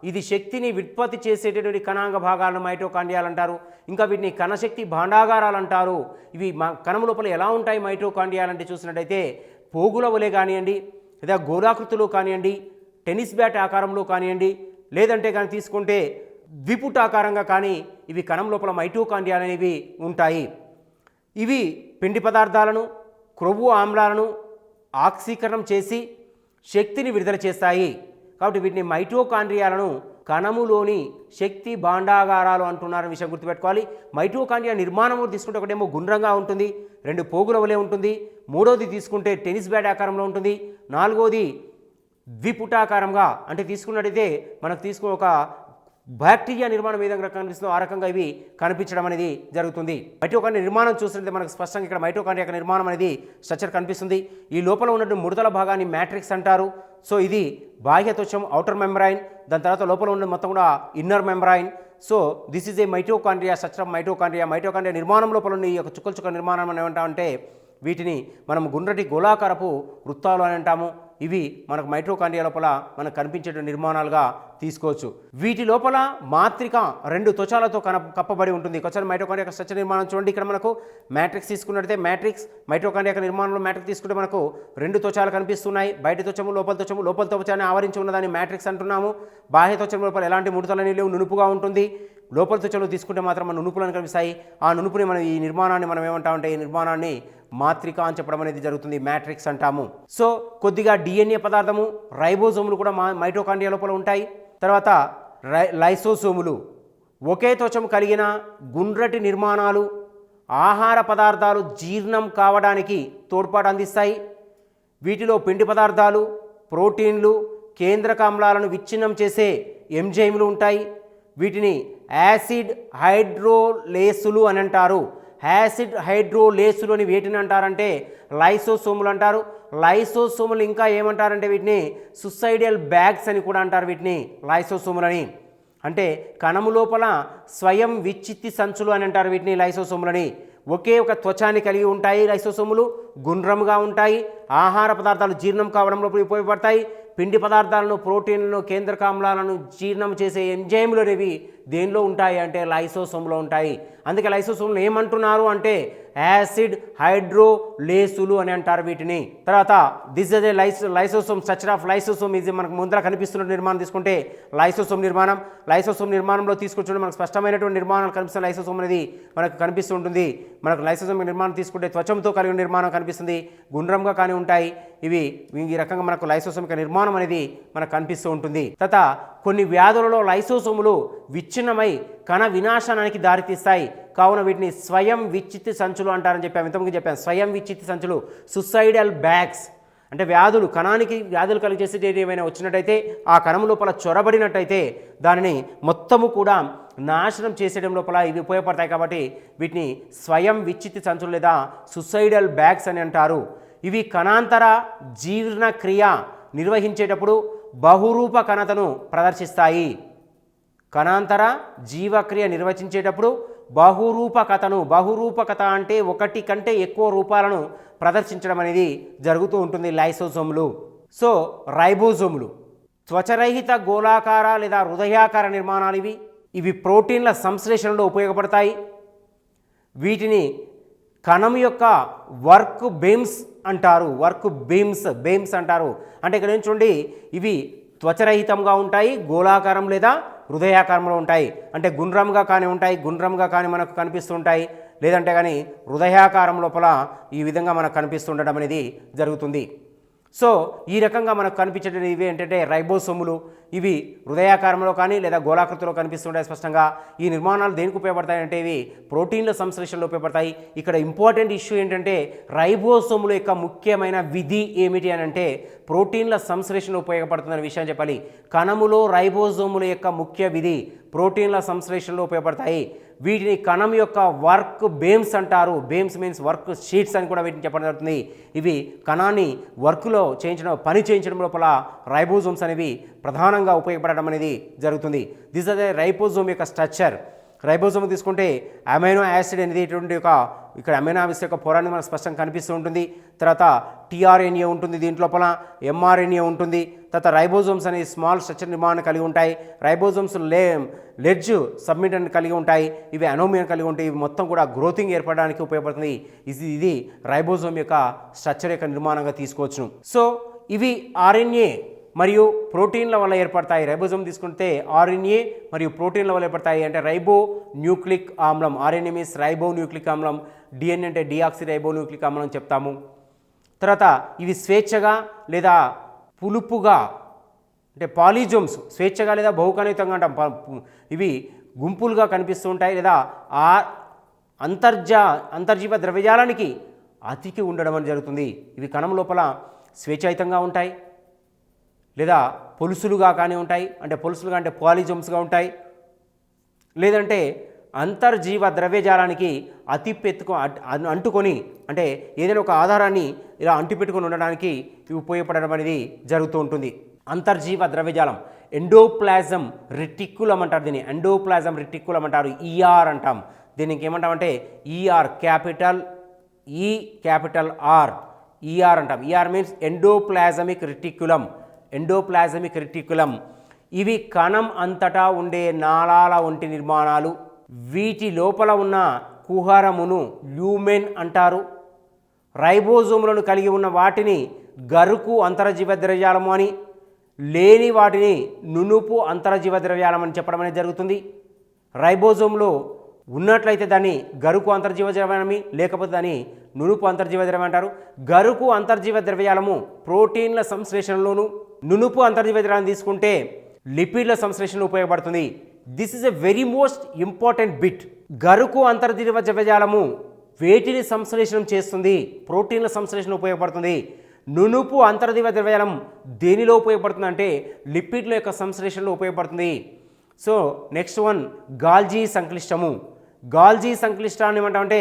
ఇది శక్తిని ఉత్పత్తి చేసేటటువంటి కణాంగ భాగాలను మైటోకాండ్రియాలు అంటారు. ఇంకా వీటిని కణశక్తి భాండాగారాలు అంటారు. ఇవి కణము లోపల ఎలా ఉంటాయి మైటోకాండ్రియాలు అంటే చూసినట్టయితే పోగుల వలె కానివ్వండి, లేదా గోళాకృతిలో కానివ్వండి, టెన్నిస్ బ్యాట్ ఆకారంలో కానివ్వండి, లేదంటే కానీ తీసుకుంటే ద్విపుటాకారంగా కానీ ఇవి కణం లోపల మైటోకాండ్రియాలు అనేవి ఉంటాయి. ఇవి పిండి పదార్థాలను, క్రొవ్వు ఆమ్లాలను ఆక్సీకరణం చేసి శక్తిని విడుదల చేస్తాయి. కాబట్టి వీటిని మైటోకాండ్రియాలను కణములోని శక్తి భాండాగారాలు అంటున్నారని విషయం గుర్తుపెట్టుకోవాలి. మైటోకాండ్రియా నిర్మాణము తీసుకుంటే ఒకటేమో గుండ్రంగా ఉంటుంది, రెండు పోగుల వలె ఉంటుంది, మూడోది తీసుకుంటే టెన్నిస్ బ్యాట్ ఆకారంలో ఉంటుంది, నాలుగోది ద్విపుటాకారంగా అంటే తీసుకున్నట్టయితే మనకు తీసుకున్న ఒక బ్యాక్టీరియా నిర్మాణం ఏ విధంగా కనిపిస్తుందో ఆ రకంగా ఇవి కనిపించడం అనేది జరుగుతుంది. మైటోకాండ్రియా నిర్మాణం చూస్తుంటే మనకు స్పష్టంగా ఇక్కడ మైటోకాండ్రియా యొక్క నిర్మాణం అనేది స్ట్రక్చర్ కనిపిస్తుంది. ఈ లోపల ఉన్నటువంటి ముడతల భాగాన్ని మ్యాట్రిక్స్ అంటారు. సో ఇది బాహ్య త్వచం, ఔటర్ మెంబ్రైన్, దాని తర్వాత లోపల ఉన్న మొత్తం కూడా inner membrane. So this is A mitochondria, structure of mitochondria నిర్మాణం లోపల ఉన్న ఈ యొక్క చుక్కల నిర్మాణం అని ఏమంటామంటే వీటిని మనం గుండ్రటి గోళాకారపు వృత్తాలు అని అంటాము. ఇవి మనకు మైటోకాండ్రియా లోపల మనకు కనిపించే నిర్మాణాలుగా తీసుకోవచ్చు. వీటి లోపల మాత్రిక రెండు త్వచాలతో కప్పబడి ఉంటుంది. కొంచెం మైటోకాండ్రియా యొక్క స్ట్రక్చర్ నిర్మాణం చూడండి. ఇక్కడ మనకు మ్యాట్రిక్స్ తీసుకున్నట్టయితే మైటోకాండ్రియా యొక్క నిర్మాణంలో మ్యాట్రిక్స్ తీసుకుంటే మనకు రెండు త్వచాలు కనిపిస్తున్నాయి. బయట త్వచము, లోపల త్వచాన్ని ఆవరించి ఉన్నదాన్ని మ్యాట్రిక్స్ అంటున్నాము. బాహ్య త్వచం లోపల ఎలాంటి ముడతలని లేవు, నునుపుగా ఉంటుంది. లోపల త్వచలో తీసుకుంటే మాత్రం మన నునుపులను కనిపిస్తాయి. ఆ నునుపుని మనం ఈ నిర్మాణాన్ని మనం ఏమంటామంటే ఈ నిర్మాణాన్ని మాత్రిక అని చెప్పడం అనేది జరుగుతుంది, మ్యాట్రిక్స్ అంటాము. సో కొద్దిగా డిఎన్ఏ పదార్థము, రైబోజోములు కూడా మైటోకాండ్రియా లోపల ఉంటాయి. తర్వాత లైసోసోములు ఒకే త్వచం కలిగిన గుండ్రటి నిర్మాణాలు ఆహార పదార్థాలు జీర్ణం కావడానికి తోడ్పాటు అందిస్తాయి. వీటిలో పిండి పదార్థాలు, ప్రోటీన్లు, కేంద్రక ఆమ్లాలను విచ్ఛిన్నం చేసే ఎంజైమ్లు ఉంటాయి. వీటిని యాసిడ్ హైడ్రోలేసులు అని అంటారు. యాసిడ్ హైడ్రోలేసులు అని వేటిని అంటారంటే లైసోసోములు అంటారు. లైసోసోములు ఇంకా ఏమంటారంటే వీటిని సుసైడల్ బ్యాగ్స్ అని కూడా అంటారు. వీటిని లైసోసోములని అంటే కణము లోపల స్వయం విచ్చిత్తి సంచులు అని అంటారు. వీటిని లైసోసోములని. ఒకే ఒక త్వచాన్ని కలిగి ఉంటాయి. లైసోసోములు గుండ్రంగా ఉంటాయి. ఆహార పదార్థాలు జీర్ణం కావడంలో ఉపయోగపడతాయి. పిండి పదార్థాలను, ప్రోటీన్లను, కేంద్రక ఆమ్లాలను జీర్ణం చేసే ఎంజైమ్లు అనేవి దేనిలో ఉంటాయి అంటే లైసోసోమ్లో ఉంటాయి. అందుకే లైసోసోమ్లు ఏమంటున్నారు అంటే యాసిడ్ హైడ్రోలేసులు అని అంటారు వీటిని. తర్వాత this is a lysosome, structure of lysosome ఇది మనకు ముందర కనిపిస్తున్న నిర్మాణం తీసుకుంటే లైసోసోమ్ నిర్మాణంలో తీసుకుంటే మనకు స్పష్టమైనటువంటి నిర్మాణం కనిపిస్తున్న లైసోసోమ్ అనేది మనకు కనిపిస్తూ ఉంటుంది. మనకు లైసోసోమ్ నిర్మాణం తీసుకుంటే త్వచంతో కలిగిన నిర్మాణం కనిపిస్తుంది, గుండ్రంగా కానీ ఉంటాయి. ఇవి ఈ రకంగా మనకు లైసోసోమిక నిర్మాణం అనేది మనకు కనిపిస్తూ ఉంటుంది. తర్వాత కొన్ని వ్యాధులలో లైసోసోములు విచ్ఛిన్నమై కణ వినాశనానికి దారితీస్తాయి. కావున వీటిని స్వయం విచ్చిత్తి సంచులు అంటారని ఇంతకుముందు చెప్పాను. స్వయం విచ్చిత్తి సంచులు, సుసైడల్ బ్యాగ్స్ అంటే వ్యాధులు, కణానికి వ్యాధులు కలిగేసేది ఏమైనా వచ్చినట్టయితే ఆ కణం లోపల చొరబడినట్టయితే దానిని మొత్తము కూడా నాశనం చేసేయడం లోపల ఇవి ఉపయోగపడతాయి. కాబట్టి వీటిని స్వయం విచ్ఛిత్తి సంచులు లేదా సుసైడల్ బ్యాగ్స్ అని అంటారు. ఇవి కణాంతర జీర్ణక్రియ నిర్వహించేటప్పుడు బహురూప కణతను ప్రదర్శిస్తాయి. కణాంతర జీవక్రియ నిర్వచించేటప్పుడు బహురూపకత అంటే ఒకటి కంటే ఎక్కువ రూపాలను ప్రదర్శించడం అనేది జరుగుతూ ఉంటుంది లైసోజోములు. సో రైబోజోములు త్వచరహిత గోళాకార లేదా హృదయాకార నిర్మాణాలు. ఇవి ప్రోటీన్ల సంశ్లేషణలో ఉపయోగపడతాయి. వీటిని కణం యొక్క వర్క్ బీమ్స్ అంటారు. బీమ్స్ అంటారు. అంటే ఇక్కడ నుంచి చూడండి, ఇవి త్వచరహితంగా ఉంటాయి, గోళాకారం లేదా హృదయాకారంలో ఉంటాయి. అంటే గుండ్రంగా కానీ మనకు కనిపిస్తూ ఉంటాయి, లేదంటే కానీ హృదయాకారం లోపల ఈ విధంగా మనకు కనిపిస్తుండడం అనేది జరుగుతుంది. సో ఈ రకంగా మనకు కనిపించేటివి ఇవి ఏంటంటే రైబోసోములు. ఇవి హృదయాకారంలో కానీ లేదా గోళాకృతిలో కనిపిస్తుంటాయి స్పష్టంగా. ఈ నిర్మాణాలు దేనికి ఉపయోగపడతాయి అంటే ఇవి ప్రోటీన్ల సంశ్లేషణలో ఉపయోగపడతాయి. ఇక్కడ ఇంపార్టెంట్ ఇష్యూ ఏంటంటే రైబోసోముల యొక్క ముఖ్యమైన విధి ఏమిటి అని అంటే ప్రోటీన్ల సంశ్లేషణ ఉపయోగపడుతుందనే విషయం చెప్పాలి. కణములో రైబోసోముల యొక్క ముఖ్య విధి ప్రోటీన్ల సంశ్లేషణలో ఉపయోగపడతాయి. వీటిని కణం యొక్క వర్క్ బేమ్స్ అంటారు. బేమ్స్ మీన్స్ వర్క్ షీట్స్ అని కూడా వీటిని చెప్పడం జరుగుతుంది. ఇవి కణాన్ని వర్క్లో పని చేయించడం లోపల రైబోజోమ్స్ అనేవి ప్రధానంగా ఉపయోగపడడం అనేది జరుగుతుంది. దిస్ ఇస్ ద రైబోజోమ్ యొక్క స్ట్రక్చర్. రైబోజోమ్ తీసుకుంటే అమైనో యాసిడ్ అనేది ఇక్కడ అమైనో యాసిడ్ యొక్క పొరాన్ని మనకు స్పష్టంగా కనిపిస్తూ ఉంటుంది. తర్వాత టీఆర్ఎన్ఏ ఉంటుంది, దీంట్లోపల ఎంఆర్ఎన్ఏ ఉంటుంది. తర్వాత రైబోజోమ్స్ అనే స్మాల్ స్ట్రక్చర్ నిర్మాణం కలిగి ఉంటాయి. రైబోజోమ్స్ లెడ్జ్ సబ్మిట్ అని కలిగి ఉంటాయి. ఇవి అనోమియన్ కలిగి ఉంటాయి. ఇవి మొత్తం కూడా గ్రోతింగ్ ఏర్పడడానికి ఉపయోగపడుతుంది. ఇది రైబోజోమ్ యొక్క స్ట్రక్చర్ యొక్క నిర్మాణంగా తీసుకోవచ్చును. సో ఇవి ఆర్ఎన్ఏ మరియు ప్రోటీన్ల వల్ల ఏర్పడతాయి. రైబోజోమ్ తీసుకుంటే ఆర్ఎన్ఏ మరియు ప్రోటీన్ల వల్ల ఏర్పడతాయి. అంటే రైబో న్యూక్లిక్ ఆమ్లం, ఆర్ఎన్ఏ మీన్స్ రైబో న్యూక్లిక్ ఆమ్లం, డిఎన్ఏ అంటే డిఆక్సీ రైబో న్యూక్లిక్ ఆమ్లం అని చెప్తాము. తర్వాత ఇవి స్వేచ్ఛగా లేదా పులుపుగా అంటే పాలిజోమ్స్ స్వేచ్ఛగా లేదా బహుకణితంగా అంటాం. ఇవి గుంపులుగా కనిపిస్తూ ఉంటాయి లేదా అంతర్జీవ ద్రవ్యజాలానికి అతికి ఉండడం అని జరుగుతుంది. ఇవి కణం లోపల స్వేచ్ఛాయుతంగా ఉంటాయి లేదా పొలుసులుగా కానీ ఉంటాయి. అంటే పొలుసులుగా అంటే పాలిజోమ్స్గా ఉంటాయి. లేదంటే అంతర్జీవ ద్రవ్యజాలానికి అంటుకొని అంటే ఏదైనా ఒక ఆధారాన్ని ఇలా అంటిపెట్టుకొని ఉండడానికి ఇవి ఉపయోగపడడం అనేది జరుగుతూ ఉంటుంది. అంతర్జీవ ద్రవ్యజాలం ఎండోప్లాజం రెటిక్యులం అంటారు. దీన్ని ఎండోప్లాజం రెటిక్యులం అంటారు. ఈఆర్ అంటాం. దీనికి ఏమంటామంటే ఈఆర్ క్యాపిటల్ ఆర్ ఈఆర్ అంటాం. ER means endoplasmic reticulum. ఇవి కణం అంతటా ఉండే నాళాల వంటి నిర్మాణాలు. వీటి లోపల ఉన్న కుహరమును ల్యూమెన్ అంటారు. రైబోజోములను కలిగి ఉన్న వాటిని గరుకు అంతర్జీవ ద్రవ్యజాలము అని, లేని వాటిని నునుపు అంతర్జీవ ద్రవ్యజాలం అని చెప్పడం అనేది జరుగుతుంది. రైబోజోమ్లో ఉన్నట్లయితే దాన్ని గరుకు అంతర్జీవ ద్రవ్యాలమి, లేకపోతే దాన్ని నునుపు అంతర్జీవ ద్రవ్యం అంటారు. గరుకు అంతర్జీవ ద్రవ్యజాలము ప్రోటీన్ల సంశ్లేషణలోను, నునుపు అంతర్జీవ ద్రవ్యాలను తీసుకుంటే లిపిడ్ల సంశ్లేషణలో ఉపయోగపడుతుంది. This is a very most important bit. గరుకు అంతర్జీవ ద్రవ్యజాలము వేటిని సంశ్లేషణం చేస్తుంది? ప్రోటీన్ల సంశ్లేషణ ఉపయోగపడుతుంది. నునుపు అంతర్జీవ ద్రవ్యజాలం దేనిలో ఉపయోగపడుతుంది అంటే లిపిడ్ల యొక్క సంశ్లేషణలో ఉపయోగపడుతుంది. సో నెక్స్ట్ వన్ గాల్జీ సంక్లిష్టము. గాల్జీ సంక్లిష్టాన్ని ఏమంటామంటే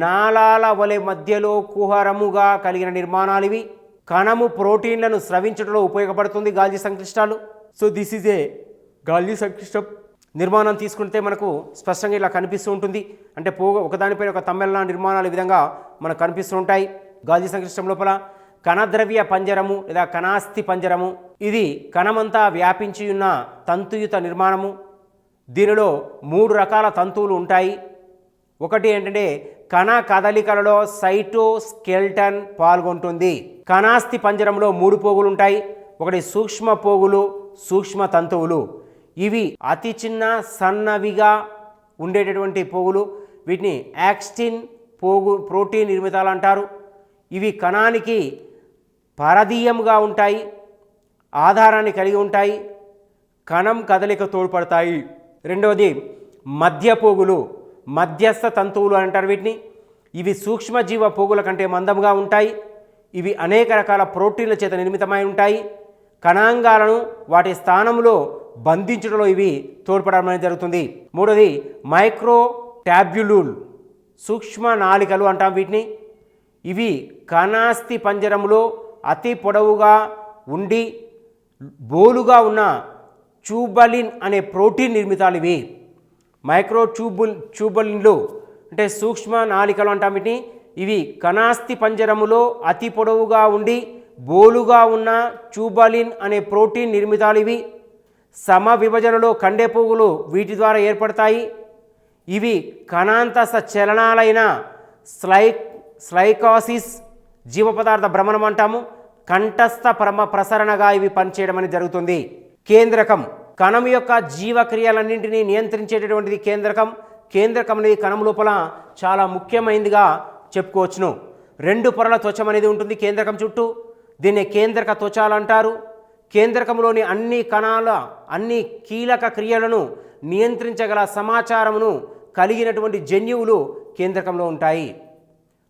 నాళాల వలె మధ్యలో కుహరముగా కలిగిన నిర్మాణాలు ఇవి. కణము ప్రోటీన్లను స్రవించడంలో ఉపయోగపడుతుంది గాల్జీ సంక్లిష్టాలు. So this is a Golgi సంక్లిష్టం. నిర్మాణం తీసుకుంటే మనకు స్పష్టంగా ఇలా కనిపిస్తూ ఉంటుంది. అంటే ఒకదానిపైన ఒక తమ్మెల నిర్మాణాలు ఈ విధంగా మనకు కనిపిస్తూ ఉంటాయి. గాల్జీ సంక్లిష్టం లోపల కణద్రవ్య పంజరము లేదా కణాస్థి పంజరము, ఇది కణమంతా వ్యాపించి ఉన్న తంతుయుత నిర్మాణము. దీనిలో 3 రకాల తంతువులు ఉంటాయి. ఒకటి ఏంటంటే కణ కదలికలలో సైటోస్కెల్టన్ పాల్గొంటుంది. కణాస్థి పంజరంలో 3 పోగులు ఉంటాయి. ఒకటి సూక్ష్మ పోగులు, సూక్ష్మ తంతువులు. ఇవి అతి చిన్న సన్నవిగా ఉండేటటువంటి పోగులు. వీటిని యాక్స్టిన్ ప్రోటీన్ నిర్మితాలు అంటారు. ఇవి కణానికి పరదీయంగా ఉంటాయి, ఆధారాన్ని కలిగి ఉంటాయి, కణం కదలిక తోడ్పడతాయి. రెండవది మధ్య పోగులు, మధ్యస్థ తంతువులు అంటారు వీటిని. ఇవి సూక్ష్మజీవ పోగుల కంటే మందంగా ఉంటాయి. ఇవి అనేక రకాల ప్రోటీన్ల చేత నిర్మితమై ఉంటాయి. కణాంగాలను వాటి స్థానంలో బంధించడంలో ఇవి తోడ్పడడం అనేది జరుగుతుంది. మూడోది మైక్రో ట్యాబ్యులూల్, సూక్ష్మ నాళికలు అంటాం వీటిని. ఇవి కణాస్థి పంజరంలో అతి పొడవుగా ఉండి బోలుగా ఉన్న ట్యూబలిన్ అనే ప్రోటీన్ నిర్మితాలు ఇవి. మైక్రో ట్యూబలిన్లు అంటే సూక్ష్మ నాళికలు అంటాం వీటిని. ఇవి కణాస్థి పంజరములో అతి పొడవుగా ఉండి బోలుగా ఉన్న ట్యూబలిన్ అనే ప్రోటీన్ నిర్మితాలు ఇవి. సమ విభజనలో కండె పువ్వులు వీటి ద్వారా ఏర్పడతాయి. ఇవి కణాంతస చలనాలైన స్లైకాసిస్, జీవ పదార్థ భ్రమణం అంటాము, కంఠస్థ ప్రసరణగా ఇవి పనిచేయడం అనేది జరుగుతుంది. కేంద్రకం, కణం యొక్క జీవక్రియలన్నింటినీ నియంత్రించేటటువంటిది కేంద్రకం. కేంద్రకం అనేది కణం లోపల చాలా ముఖ్యమైనదిగా చెప్పుకోవచ్చును. 2 పొరల త్వచం అనేది ఉంటుంది కేంద్రకం చుట్టూ. దీన్ని కేంద్రక త్వచాలు అంటారు. కేంద్రకంలోని అన్ని కణాల అన్ని కీలక క్రియలను నియంత్రించగల సమాచారమును కలిగినటువంటి జన్యువులు కేంద్రకంలో ఉంటాయి.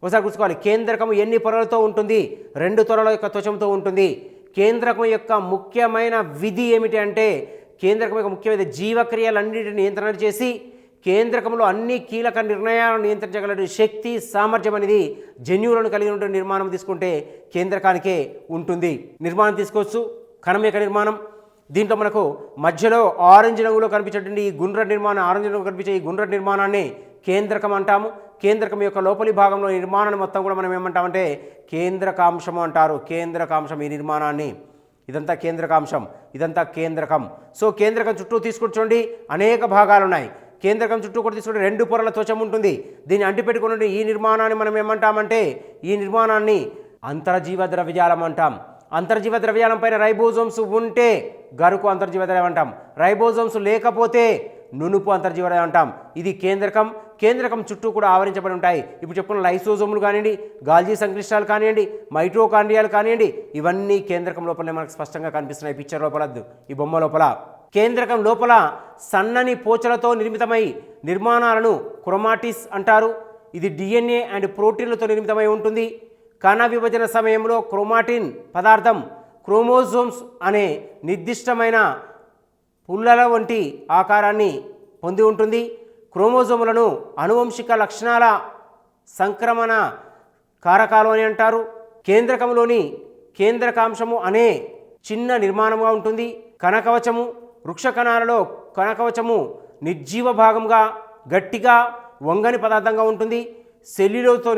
ఒకసారి గుర్తుకోవాలి, కేంద్రకం ఎన్ని పొరలతో ఉంటుంది? 2 పొరల యొక్క త్వచంతో ఉంటుంది. కేంద్రకం యొక్క ముఖ్యమైన విధి ఏమిటి అంటే, కేంద్రకం యొక్క ముఖ్యమైన జీవక్రియలన్నింటినీ నియంత్రణ చేసి కేంద్రకంలో అన్ని కీలక నిర్ణయాలను నియంత్రించగల శక్తి, సామర్థ్యం అనేది జన్యువులను కలిగినటువంటి నిర్మాణం తీసుకుంటే కేంద్రకానికే ఉంటుంది. నిర్మాణం తీసుకోవచ్చు, కణం యొక్క నిర్మాణం. దీంట్లో మనకు మధ్యలో ఆరెంజ్ రంగులో కనిపించేటువంటి ఈ గుండ్ర నిర్మాణం, ఆరెంజ్ రంగులో కనిపించే ఈ గుండ్ర నిర్మాణాన్ని కేంద్రకం అంటాము. కేంద్రకం యొక్క లోపలి భాగంలో నిర్మాణాన్ని మొత్తం కూడా మనం ఏమంటామంటే కేంద్రకాంశము అంటారు. కేంద్రకాంశం ఈ నిర్మాణాన్ని, ఇదంతా కేంద్రకాంశం, ఇదంతా కేంద్రకం. సో కేంద్రకం చుట్టూ తీసుకొచ్చండి అనేక భాగాలు ఉన్నాయి. కేంద్రకం చుట్టూ కూడా తీసుకుంటే 2 పొరల త్వచం ఉంటుంది. దీన్ని అంటిపెట్టుకున్న ఈ నిర్మాణాన్ని మనం ఏమంటామంటే, ఈ నిర్మాణాన్ని అంతర్జీవ ద్రవ్యజాలం అంటాం. అంతర్జీవ ద్రవ్యజాలం పైన రైబోజోమ్స్ ఉంటే గరుకు అంతర్జీవ ద్రవ్యం అంటాం. రైబోజోమ్స్ లేకపోతే నునుపు అంతర్జీవ ద్రవ్యం అంటాం. ఇది కేంద్రకం. కేంద్రకం చుట్టూ కూడా ఆవరించబడి ఉంటాయి. ఇప్పుడు చెప్పుకున్న లైసోజోములు కానివ్వండి, గాల్జీ సంక్లిష్టాలు కానివ్వండి, మైటోకాండ్రియాలు కానివ్వండి, ఇవన్నీ కేంద్రకం లోపలనే మనకు స్పష్టంగా కనిపిస్తున్నాయి. పిక్చర్ లోపల, ఈ బొమ్మ లోపల. కేంద్రకం లోపల సన్నని పోచలతో నిర్మితమై నిర్మాణాలను క్రోమాటిస్ అంటారు. ఇది డిఎన్ఏ అండ్ ప్రోటీన్లతో నిర్మితమై ఉంటుంది. కణ విభజన సమయంలో క్రోమాటిన్ పదార్థం క్రోమోజోమ్స్ అనే నిర్దిష్టమైన పుల్లల వంటి ఆకారాన్ని పొంది ఉంటుంది. క్రోమోజోములను అనువంశిక లక్షణాల సంక్రమణ కారకాలు అని అంటారు. కేంద్రకంలోని కేంద్రకాంశము అనే చిన్న నిర్మాణంగా ఉంటుంది. కణకవచము, వృక్ష కణాలలో కణకవచము నిర్జీవ భాగంగా గట్టిగా వంగని పదార్థంగా ఉంటుంది. సెల్యులోజ్తో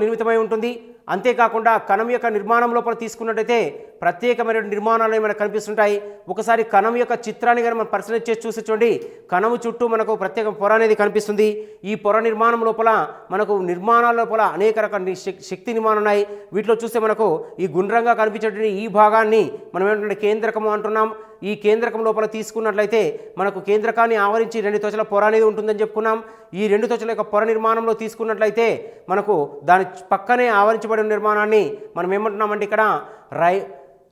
నిర్మితమై ఉంటుంది. అంతేకాకుండా కణం యొక్క నిర్మాణం లోపల తీసుకున్నట్టయితే ప్రత్యేకమైన నిర్మాణాలు మనకు కనిపిస్తుంటాయి. ఒకసారి కణం యొక్క చిత్రాన్ని కానీ మనం పరిశీలన చేసి చూసి చూడండి, కణము చుట్టూ మనకు ప్రత్యేక పొర అనేది కనిపిస్తుంది. ఈ పొర నిర్మాణం లోపల మనకు నిర్మాణాల లోపల అనేక రకాల శక్తి నిర్మాణాలు ఉన్నాయి. వీటిలో చూస్తే మనకు ఈ గుండ్రంగా కనిపించేటువంటి ఈ భాగాన్ని మనం ఏంటంటే కేంద్రకము అంటున్నాం. ఈ కేంద్రకం లోపల తీసుకున్నట్లయితే మనకు కేంద్రకాన్ని ఆవరించి 2 త్వచల పొర అనేది ఉంటుందని చెప్పుకున్నాం. ఈ 2 త్వచల యొక్క పొర నిర్మాణంలో తీసుకున్నట్లయితే మనకు దాని పక్కనే ఆవరించబడిన నిర్మాణాన్ని మనం ఏమంటున్నామంటే ఇక్కడ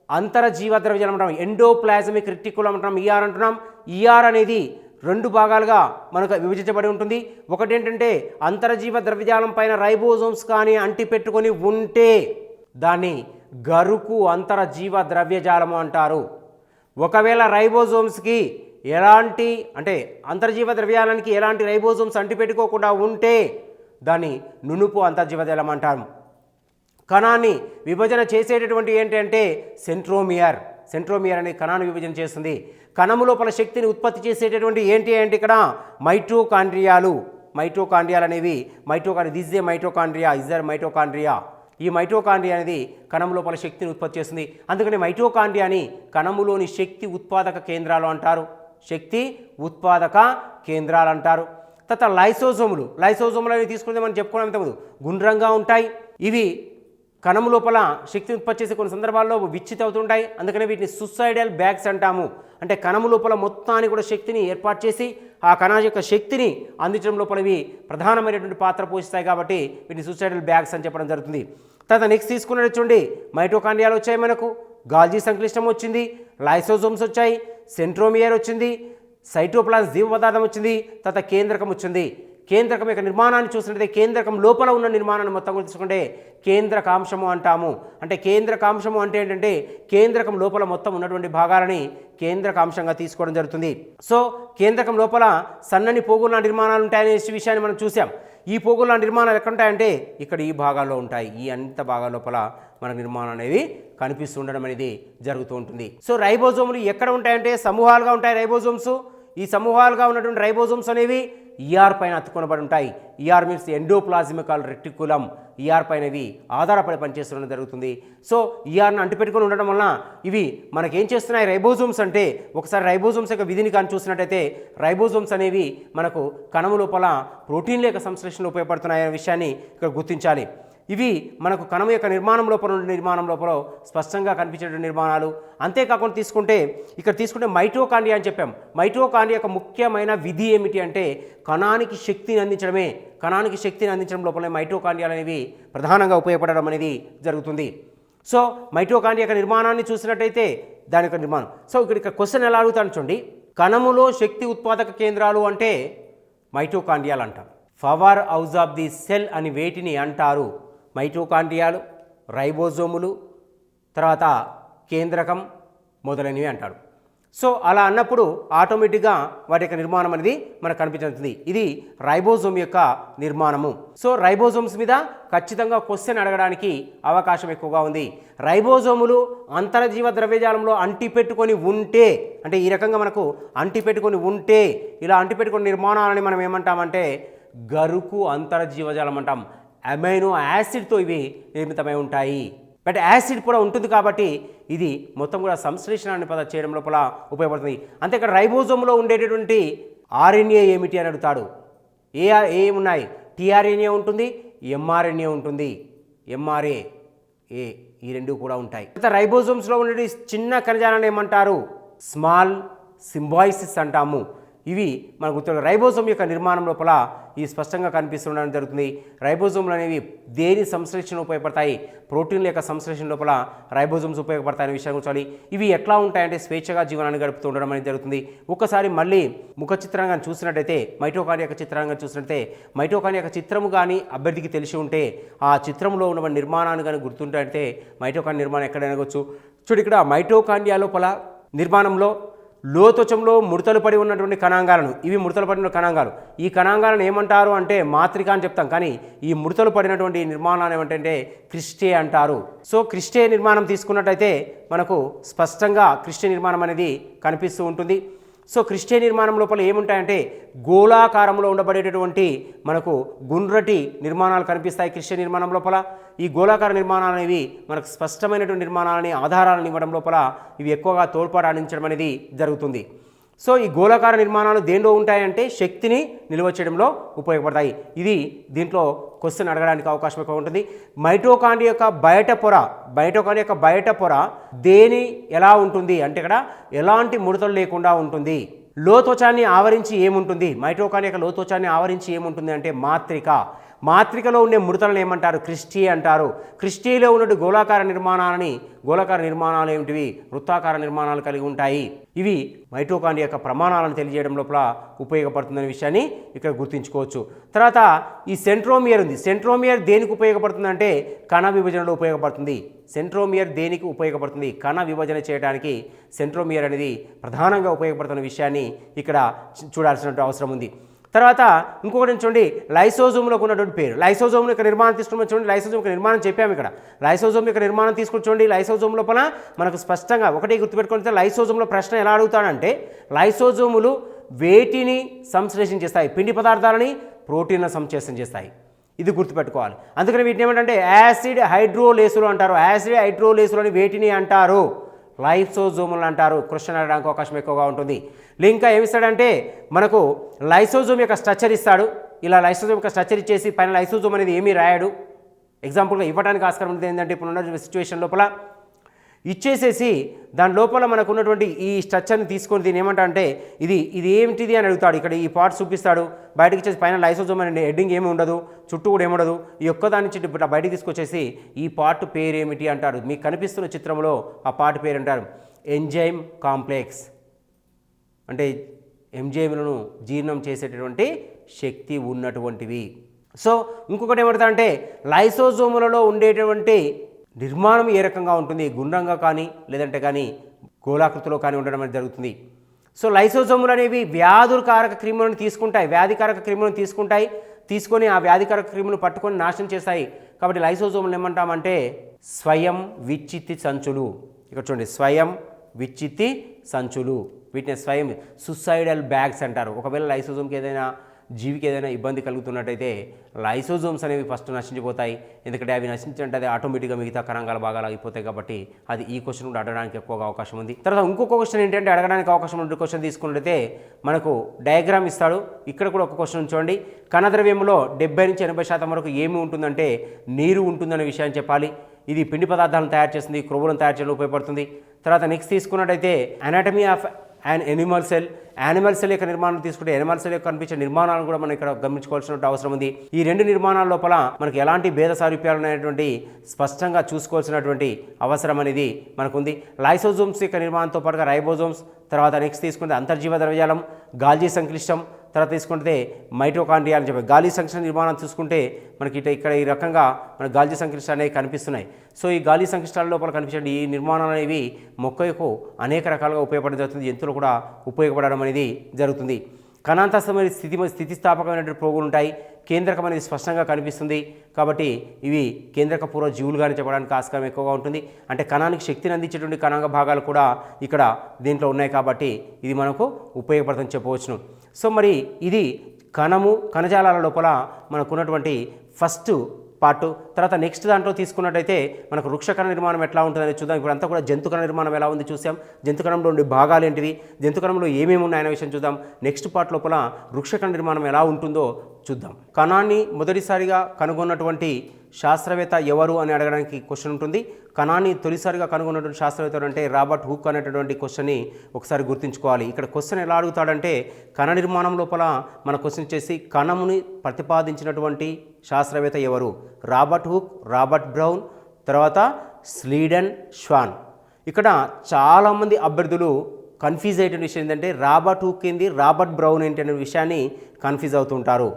అంతరజీవ ద్రవ్యజాలం అంటాం. ఎండోప్లాజమిక్ రెటిక్యులం అంటున్నాం, ఈఆర్ అంటున్నాం. ఈఆర్ అనేది 2 భాగాలుగా మనకు విభజించబడి ఉంటుంది. ఒకటి ఏంటంటే అంతరజీవ ద్రవ్యజాలం పైన రైబోజోమ్స్ కానీ అంటిపెట్టుకొని ఉంటే దాన్ని గరుకు అంతరజీవ ద్రవ్యజాలము అంటారు. ఒకవేళ రైబోజోమ్స్కి ఎలాంటి అంటే అంతర్జీవ ద్రవ్యాలనికి ఎలాంటి రైబోజోమ్స్ అంటిపెట్టుకోకుండా ఉంటే దాన్ని నునుపు అంతర్జీవ ద్రవ్యం అంటారు. కణాన్ని విభజన చేసేటటువంటి ఏంటంటే సెంట్రోమియర్ అనే కణాన్ని విభజన చేస్తుంది. కణము లోపల శక్తిని ఉత్పత్తి చేసేటటువంటి ఏంటి అంటే ఇక్కడ మైటోకాండ్రియాలు అనేవి దిస్ ఏ మైటోకాండ్రియా. ఈ మైటోకాండ్రియా అనేది కణం లోపల శక్తిని ఉత్పత్తి చేస్తుంది. అందుకని మైటోకాండ్రియాని కణములోని శక్తి ఉత్పాదక కేంద్రాలు అంటారు. తర్వాత లైసోజోములు అనేవి తీసుకుంటే మనం చెప్పుకోవడం ఇంతకుముందు గుండ్రంగా ఉంటాయి. ఇవి కణము లోపల శక్తిని ఉత్పత్తి చేసే కొన్ని సందర్భాల్లో విచ్ఛిత అవుతుంటాయి. అందుకని వీటిని సూసైడల్ బ్యాగ్స్ అంటాము. అంటే కణము లోపల మొత్తాన్ని కూడా శక్తిని ఏర్పాటు చేసి ఆ కణం యొక్క శక్తిని అందించడం లోపల ఇవి ప్రధానమైనటువంటి పాత్ర పోషిస్తాయి. కాబట్టి వీటిని సూసైడల్ బ్యాగ్స్ అని చెప్పడం జరుగుతుంది. తర్వాత నెక్స్ట్ తీసుకున్నట్టు చూడండి, మైటోకాండ్రియాలు వచ్చాయి, మనకు గాల్జీ సంక్లిష్టం వచ్చింది, లైసోజోమ్స్ వచ్చాయి, సెంట్రోమియర్ వచ్చింది, సైటోప్లాజం జీవ పదార్థం వచ్చింది, తర్వాత కేంద్రకం వచ్చింది. కేంద్రకం యొక్క నిర్మాణాన్ని చూసినట్లయితే కేంద్రకం లోపల ఉన్న నిర్మాణాన్ని మొత్తం కూడా తీసుకుంటే కేంద్రకాంశము అంటాము. అంటే కేంద్రకాంశము అంటే ఏంటంటే కేంద్రకం లోపల మొత్తం ఉన్నటువంటి భాగాలని కేంద్రకాంశంగా తీసుకోవడం జరుగుతుంది. సో కేంద్రకం లోపల సన్నని పోగుల నిర్మాణాలు ఉంటాయనే విషయాన్ని మనం చూసాం. ఈ పోగుల నిర్మాణాలు ఎక్కడ ఉంటాయంటే ఇక్కడ ఈ భాగాల్లో ఉంటాయి. ఈ అంత భాగాల లోపల మన నిర్మాణం అనేది కనిపిస్తూ ఉండడం అనేది జరుగుతూ ఉంటుంది. సో రైబోజోములు ఎక్కడ ఉంటాయంటే సమూహాలుగా ఉంటాయి రైబోజోమ్స్. ఈ సమూహాలుగా ఉన్నటువంటి రైబోజోమ్స్ అనేవి ఈఆర్ పైన అతుక్కొనబడి ఉంటాయి. ER means endoplasmic reticulum. ER పైనవి ఆధారపడి పనిచేస్తుండడం జరుగుతుంది. సో ఈఆర్ను అంటిపెట్టుకుని ఉండడం వలన ఇవి మనకేం చేస్తున్నాయి రైబోజోమ్స్ అంటే, ఒకసారి రైబోజోమ్స్ యొక్క విధిని కానీ చూసినట్టయితే రైబోజోమ్స్ అనేవి మనకు కణము లోపల ప్రోటీన్ల యొక్క సంశ్లేషణలో ఉపయోగపడుతున్నాయనే విషయాన్ని ఇక్కడ గుర్తించాలి. ఇవి మనకు కణం యొక్క నిర్మాణం లోపల స్పష్టంగా కనిపించే నిర్మాణాలు. అంతేకాకుండా తీసుకుంటే మైటోకాండ్రియా అని చెప్పాం. మైటోకాండ్రియా యొక్క ముఖ్యమైన విధి ఏమిటి అంటే కణానికి శక్తిని అందించడమే. కణానికి శక్తిని అందించడం లోపల మైటోకాండ్రియాలు అనేవి ప్రధానంగా ఉపయోగపడడం అనేది జరుగుతుంది. సో మైటోకాండ్రియా యొక్క నిర్మాణాన్ని చూసినట్టయితే దాని యొక్క నిర్మాణం. సో ఇక్కడ క్వశ్చన్ ఎలా అడుగుతాను చూడండి, కణములో శక్తి ఉత్పాదక కేంద్రాలు అంటే మైటోకాండ్రియాలు అంటారు. Power house of the cell అని వేటిని అంటారు? మైటోకాండ్రియాలు, రైబోజోములు, తర్వాత కేంద్రకం మొదలైనవి అంటారు. సో అలా అన్నప్పుడు ఆటోమేటిక్గా వాటి యొక్క నిర్మాణం అనేది మనకు కనిపించుతుంది. ఇది రైబోజోమ్ యొక్క నిర్మాణము. సో రైబోజోమ్స్ మీద ఖచ్చితంగా క్వశ్చన్ అడగడానికి అవకాశం ఎక్కువగా ఉంది. రైబోజోములు అంతర్జీవ ద్రవ్యజాలంలో అంటిపెట్టుకొని ఉంటే, అంటే ఈ రకంగా మనకు అంటిపెట్టుకొని ఉంటే, ఇలా అంటిపెట్టుకుని నిర్మాణాలని మనం ఏమంటామంటే గరుకు అంతర్జీవజాలం అంటాం. అమైనో యాసిడ్తో ఇవి నిర్మితమై ఉంటాయి. బట్ యాసిడ్ కూడా ఉంటుంది కాబట్టి ఇది మొత్తం కూడా సంశ్లేషణాన్ని చేయడం లోపల ఉపయోగపడుతుంది. అంతే ఇక్కడ రైబోజోమ్లో ఉండేటటువంటి ఆర్ఎన్ఏ ఏమిటి అని అడుగుతాడు. ఏమున్నాయి? టీఆర్ఎన్ఏ ఉంటుంది, ఎంఆర్ఎన్ఏ ఉంటుంది. ఎంఆర్ఏ ఈ రెండు కూడా ఉంటాయి. రైబోజోమ్స్లో ఉండే చిన్న కణజాలను ఏమంటారు? స్మాల్ సింబాయిసిస్ అంటాము. ఇవి మన గుర్తు. రైబోజోమ్ యొక్క నిర్మాణం లోపల ఇవి స్పష్టంగా కనిపిస్తుండడం జరుగుతుంది. రైబోజోమ్లు అనేవి దేని సంశ్లేషణ ఉపయోగపడతాయి? ప్రోటీన్ల యొక్క సంశ్లేషణ లోపల రైబోజోమ్స్ ఉపయోగపడతాయనే విషయాన్ని కూర్చోవాలి. ఇవి ఎట్లా ఉంటాయంటే స్వేచ్ఛగా జీవనాన్ని గడుపుతూ ఉండడం అనేది జరుగుతుంది. ఒక్కసారి మళ్ళీ ముఖ చిత్రంగా చూసినట్టయితే, మైటోకాండ్రియా యొక్క చిత్రంగా చూసినట్టయితే, మైటోకాండ్రియా యొక్క చిత్రము కానీ అభ్యర్థికి తెలిసి ఉంటే ఆ చిత్రంలో ఉన్న నిర్మాణాన్ని కానీ గుర్తుంటే మైటోకాండ్రియా నిర్మాణం ఎక్కడైనా అనవచ్చు. చూడు ఇక్కడ మైటోకాండ్రియా లోపల నిర్మాణంలో లోత్వచంలో ముడతలు పడి ఉన్నటువంటి కణాంగాలను, ఇవి ముడతలు పడిన కణాంగాలు, ఈ కణాంగాలను ఏమంటారు అంటే మాత్రిక అని చెప్తాం. కానీ ఈ ముడతలు పడినటువంటి నిర్మాణాన్ని ఏమంటే క్రిస్టే అంటారు. సో క్రిస్టే నిర్మాణం తీసుకున్నట్టయితే మనకు స్పష్టంగా క్రిస్టే నిర్మాణం అనేది కనిపిస్తూ ఉంటుంది. సో క్రిస్టే నిర్మాణం లోపల ఏముంటాయంటే గోళాకారంలో ఉండబడేటటువంటి మనకు గుండ్రటి నిర్మాణాలు కనిపిస్తాయి క్రిస్టే నిర్మాణం లోపల. ఈ గోళాకార నిర్మాణాలు అనేవి మనకు స్పష్టమైనటువంటి నిర్మాణాలని ఆధారాలను ఇవ్వడం లోపల ఇవి ఎక్కువగా తోడ్పాటు అందించడం అనేది జరుగుతుంది. సో ఈ గోళాకార నిర్మాణాలు దేనిలో ఉంటాయంటే శక్తిని నిల్వ చేయడంలో ఉపయోగపడతాయి. ఇది దీంట్లో క్వశ్చన్ అడగడానికి అవకాశం ఎక్కువ ఉంటుంది. మైటోకాండ్రియా యొక్క బయట పొర దేని ఎలా ఉంటుంది అంటే ఇక్కడ ఎలాంటి ముడతలు లేకుండా ఉంటుంది. లోత్వచాన్ని ఆవరించి ఏముంటుంది? మైటోకాండ్రియా యొక్క లోత్వచాన్ని ఆవరించి ఏముంటుంది అంటే మాత్రికలో ఉండే ముడతలను ఏమంటారు? క్రిస్టీ అంటారు. క్రిస్టీలో ఉన్నట్టు గోళాకార నిర్మాణాలు ఏమిటివి? వృత్తాకార నిర్మాణాలు కలిగి ఉంటాయి. ఇవి మైటోకాండ్రియా యొక్క ప్రమాణాలను తెలియజేయడం లోపల ఉపయోగపడుతుందనే విషయాన్ని ఇక్కడ గుర్తుంచుకోవచ్చు. తర్వాత ఈ సెంట్రోమియర్ ఉంది. సెంట్రోమియర్ దేనికి ఉపయోగపడుతుందంటే కణ విభజనలో ఉపయోగపడుతుంది. సెంట్రోమియర్ దేనికి ఉపయోగపడుతుంది? కణ విభజన చేయడానికి సెంట్రోమియర్ అనేది ప్రధానంగా ఉపయోగపడుతున్న విషయాన్ని ఇక్కడ చూడాల్సిన అవసరం ఉంది. తర్వాత ఇంకొకటి చూడండి, లైసోజోమ్లకు ఉన్నటువంటి పేరు. లైసోజోమ్ యొక్క నిర్మాణం తీసుకుని చూడండి. లైసోజోమ్ యొక్క నిర్మాణం చెప్పాము ఇక్కడ. లైసోజోమ్ యొక్క నిర్మాణం తీసుకుని చూడండి. లైసోజోమ్ లోపల మనకు స్పష్టంగా ఒకటి గుర్తుపెట్టుకుంటే లైసోజోమ్లో ప్రశ్న ఎలా అడుగుతాడంటే లైసోజోములు వేటిని సంశ్లేషణ చేస్తాయి? పిండి పదార్థాలని, ప్రోటీన్లను సంశ్లేషణ చేస్తాయి. ఇది గుర్తుపెట్టుకోవాలి. అందుకని వీటిని ఏమంటే యాసిడ్ హైడ్రోలేసులు అంటారు. యాసిడ్ హైడ్రోలేసులు అని వేటిని అంటారు? లైసోజోములు అంటారు. క్వశ్చన్ అడగడానికి అవకాశం ఎక్కువగా ఉంటుంది. ఇంకా ఏమిస్తాడంటే మనకు లైసోజోమ్ యొక్క స్ట్రక్చర్ ఇస్తాడు. ఇలా లైసోజోమ్ యొక్క స్ట్రక్చర్ ఇచ్చేసి పైన లైసోజోమ్ అనేది ఏమీ రాయడు. ఎగ్జాంపుల్గా ఇవ్వడానికి ఆస్కారం ఉంటుంది. ఏంటంటే ఇప్పుడున్న సిచ్యువేషన్ లోపల ఇచ్చేసేసి దాని లోపల మనకు ఉన్నటువంటి ఈ స్ట్రక్చర్ని తీసుకొని దీన్ని ఏమంటారంటే ఇది ఏమిటిది అని అడుగుతాడు. ఇక్కడ ఈ పార్ట్ చూపిస్తాడు, బయటకి ఇచ్చేసి పైన లైసోజోమ్ అనే హెడ్డింగ్ ఏమి ఉండదు, చుట్టూ కూడా ఏముండదు. ఈ ఒక్కదాని నుంచి బయటికి తీసుకొచ్చేసి ఈ పార్ట్ పేరు ఏమిటి అంటారు. మీకు కనిపిస్తున్న చిత్రంలో ఆ పార్ట్ పేరు అంటారు ఎంజైమ్ కాంప్లెక్స్. అంటే ఎంజైమ్లను జీర్ణం చేసేటటువంటి శక్తి ఉన్నటువంటివి. సో ఇంకొకటి ఏమంటుందా అంటే లైసోజోములలో ఉండేటువంటి నిర్మాణం ఏ రకంగా ఉంటుంది, గుండ్రంగా కానీ లేదంటే కానీ గోళాకృతిలో కానీ ఉండడం అనేది జరుగుతుంది. సో లైసోజోములు అనేవి వ్యాధికారక క్రిములను తీసుకుంటాయి, తీసుకొని ఆ వ్యాధికారక క్రిములను పట్టుకొని నాశనం చేస్తాయి. కాబట్టి లైసోజోములు ఏమంటామంటే స్వయం విచ్చిత్తి సంచులు. ఇక్కడ చూడండి, స్వయం విచ్చిత్తి సంచులు, వీటిని స్వయం సుసైడల్ బ్యాగ్స్ అంటారు. ఒకవేళ లైసోజోమ్కి ఏదైనా జీవికి ఏదైనా ఇబ్బంది కలుగుతున్నట్టయితే లైసోజోమ్స్ అనేవి ఫస్ట్ నశించిపోతాయి. ఎందుకంటే అవి నశించంటే అది ఆటోమేటిక్గా మిగతా కణాంగాల భాగాలు అయిపోతాయి. కాబట్టి అది ఈ క్వశ్చన్ కూడా అడగడానికి ఎక్కువగా అవకాశం ఉంది. తర్వాత ఇంకొక క్వశ్చన్ ఏంటంటే అడగడానికి అవకాశం ఉండే క్వశ్చన్ తీసుకున్నట్టయితే మనకు డయాగ్రామ్ ఇస్తాడు. ఇక్కడ కూడా ఒక క్వశ్చన్ చూడండి, కణద్రవ్యంలో 70 నుంచి 80% వరకు ఏమి ఉంటుందంటే నీరు ఉంటుందనే విషయాన్ని చెప్పాలి. ఇది పిండి పదార్థాలను తయారు చేస్తుంది, క్రొవ్వులను తయారు చేయడంలో ఉపయోగపడుతుంది. తర్వాత నెక్స్ట్ తీసుకున్నట్టయితే anatomy of and animal cell యొక్క నిర్మాణం తీసుకుంటే యానిమల్ సెల్ యొక్క కనిపించే నిర్మాణాలను కూడా మనం ఇక్కడ గమనించుకోవాల్సిన అవసరం ఉంది. ఈ రెండు నిర్మాణాల లోపల మనకు ఎలాంటి భేద సారూప్యాలు అనేటువంటి స్పష్టంగా చూసుకోవాల్సినటువంటి అవసరం అనేది మనకుంది. లైసోజోమ్స్ యొక్క నిర్మాణంతో పాటుగా రైబోజోమ్స్, తర్వాత నెక్స్ట్ తీసుకుంటే అంతర్జీవ ద్రవ్యజాలం, గాల్జీ సంక్లిష్టం, తర్వాత తీసుకుంటే మైటోకాండ్రియా అని చెప్పి గాలి సంక్లిష్ట నిర్మాణం చూసుకుంటే మనకి ఇక్కడ ఈ రకంగా మన గాల్జీ సంక్లిష్టాలు అనేవి కనిపిస్తున్నాయి. సో ఈ గాలి సంక్లిష్టాల లోపల కనిపించే ఈ నిర్మాణాలు అనేవి మొక్కకు అనేక రకాలుగా ఉపయోగపడడం జరుగుతుంది, జంతువులు కూడా ఉపయోగపడడం అనేది జరుగుతుంది. కణాంతస్థమైన స్థితిస్థాపకమైనటువంటి ప్రోగులు ఉంటాయి. కేంద్రకం అనేది స్పష్టంగా కనిపిస్తుంది. కాబట్టి ఇవి కేంద్రక పూర్వ జీవులుగానే చెప్పడానికి ఆస్కారం ఎక్కువగా ఉంటుంది. అంటే కణానికి శక్తిని అందించేటువంటి కణాంగ భాగాలు కూడా ఇక్కడ దీంట్లో ఉన్నాయి. కాబట్టి ఇది మనకు ఉపయోగపడుతుందని చెప్పవచ్చును. సో మరి ఇది కణజాలాల లోపల మనకున్నటువంటి ఫస్ట్ పార్టు. తర్వాత నెక్స్ట్ దాంట్లో తీసుకున్నట్టయితే మనకు వృక్షకణ నిర్మాణం ఎట్లా ఉంటుందని చూద్దాం. ఇప్పుడు అంతా కూడా జంతుకణ నిర్మాణం ఎలా ఉంది చూసాం. జంతుకణంలో ఉండే భాగాలు ఏంటివి, జంతుకణంలో ఏమేమి ఉన్నాయనే విషయం చూద్దాం. నెక్స్ట్ పార్ట్ లోపల వృక్షకణ నిర్మాణం ఎలా ఉంటుందో చూద్దాం. కణాన్ని మొదటిసారిగా కనుగొన్నటువంటి శాస్త్రవేత్త ఎవరు అని అడగడానికి క్వశ్చన్ ఉంటుంది. కణాన్ని తొలిసారిగా కనుగొన్నటువంటి శాస్త్రవేత్త అంటే రాబర్ట్ హుక్ అనేటటువంటి క్వశ్చన్ని ఒకసారి గుర్తుంచుకోవాలి. ఇక్కడ క్వశ్చన్ ఎలా అడుగుతాడంటే కణ నిర్మాణం లోపల మన క్వశ్చన్ చేసి కణముని ప్రతిపాదించినటువంటి శాస్త్రవేత్త ఎవరు, రాబర్ట్ హుక్, రాబర్ట్ బ్రౌన్, తర్వాత స్లీడెన్ ష్వాన్. ఇక్కడ చాలామంది అభ్యర్థులు కన్ఫ్యూజ్ అయ్యే విషయం ఏంటంటే రాబర్ట్ హుక్ ఏంది, రాబర్ట్ బ్రౌన్ ఏంటి అనే విషయాన్ని కన్ఫ్యూజ్ అవుతుంటారు.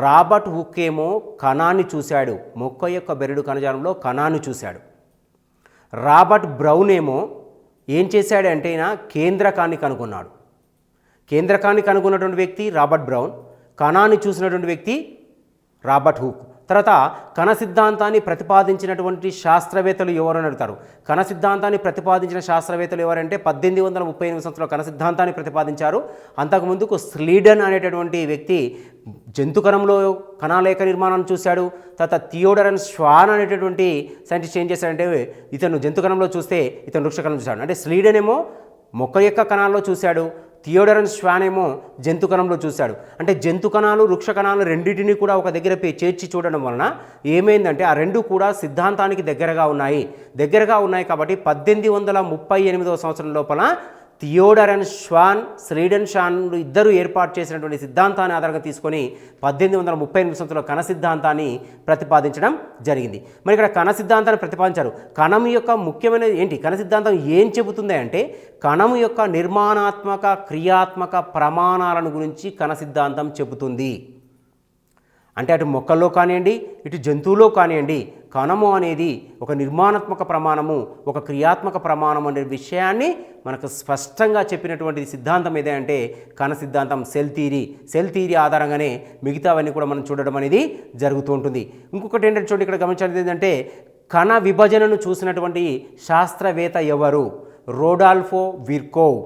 రాబర్ట్ హుక్ ఏమో కణాన్ని చూశాడు, మొక్క యొక్క బెరడు కణజాలంలో కణాన్ని చూశాడు. రాబర్ట్ బ్రౌన్ ఏమో ఏం చేశాడు అంటే కేంద్రకాన్ని కనుగొన్నాడు. కేంద్రకాన్ని కనుగొన్నటువంటి వ్యక్తి రాబర్ట్ బ్రౌన్, కణాన్ని చూసినటువంటి వ్యక్తి రాబర్ట్ హుక్. తర్వాత కణ సిద్ధాంతాన్ని ప్రతిపాదించినటువంటి శాస్త్రవేత్తలు ఎవరు అని అడుగుతారు. కణ సిద్ధాంతాన్ని ప్రతిపాదించిన శాస్త్రవేత్తలు ఎవరంటే 1838 సంవత్సరంలో కణ సిద్ధాంతాన్ని ప్రతిపాదించారు. అంతకుముందుకు స్లీడెన్ అనేటటువంటి వ్యక్తి జంతుకణంలో కణాల యొక్క నిర్మాణాన్ని చూశాడు. తర్వాత థియోడరన్ ష్వాన్ అనేటటువంటి సైంటిస్ట్ ఏం చేశాడంటే ఇతను జంతుకణంలో చూస్తే ఇతను వృక్షకణం చూశాడు. అంటే స్లీడెన్ ఏమో మొక్క యొక్క కణాల్లో చూశాడు, థియోడరన్ ష్వాన్ ఏమో జంతు కణంలో చూశాడు. అంటే జంతు కణాలు వృక్ష కణాలు రెండింటినీ కూడా ఒక దగ్గర చేర్చి చూడడం వలన ఏమైందంటే ఆ రెండు కూడా సిద్ధాంతానికి దగ్గరగా ఉన్నాయి. కాబట్టి 1838 సంవత్సరం లోపల థియోడరన్ ష్వాన్, స్లీడెన్ ష్వాన్ ఇద్దరు ఏర్పాటు చేసినటువంటి సిద్ధాంతాన్ని ఆధారంగా తీసుకొని 1838 సంవత్సరంలో కణ సిద్ధాంతాన్ని ప్రతిపాదించడం జరిగింది. మరి ఇక్కడ కణ సిద్ధాంతాన్ని ప్రతిపాదించారు. కణం యొక్క ముఖ్యమైన ఏంటి, కణ సిద్ధాంతం ఏం చెబుతుంది అంటే కణం యొక్క నిర్మాణాత్మక క్రియాత్మక ప్రమాణాలను గురించి కణ సిద్ధాంతం చెబుతుంది. అంటే అటు మొక్కల్లో కానివ్వండి, ఇటు జంతువులో కానివ్వండి, కణము అనేది ఒక నిర్మాణాత్మక ప్రమాణము, ఒక క్రియాత్మక ప్రమాణం అనే విషయాన్ని మనకు స్పష్టంగా చెప్పినటువంటి సిద్ధాంతం ఏదంటే కణ సిద్ధాంతం, సెల్ థియరీ ఆధారంగానే మిగతావన్నీ కూడా మనం చూడడం అనేది జరుగుతూ ఉంటుంది. ఇంకొకటి ఏంటంటే చూడండి, ఇక్కడ గమనించాల్సింది ఏంటంటే కణ విభజనను చూసినటువంటి శాస్త్రవేత్త ఎవరు, రోడాల్ఫో విర్కోవ్.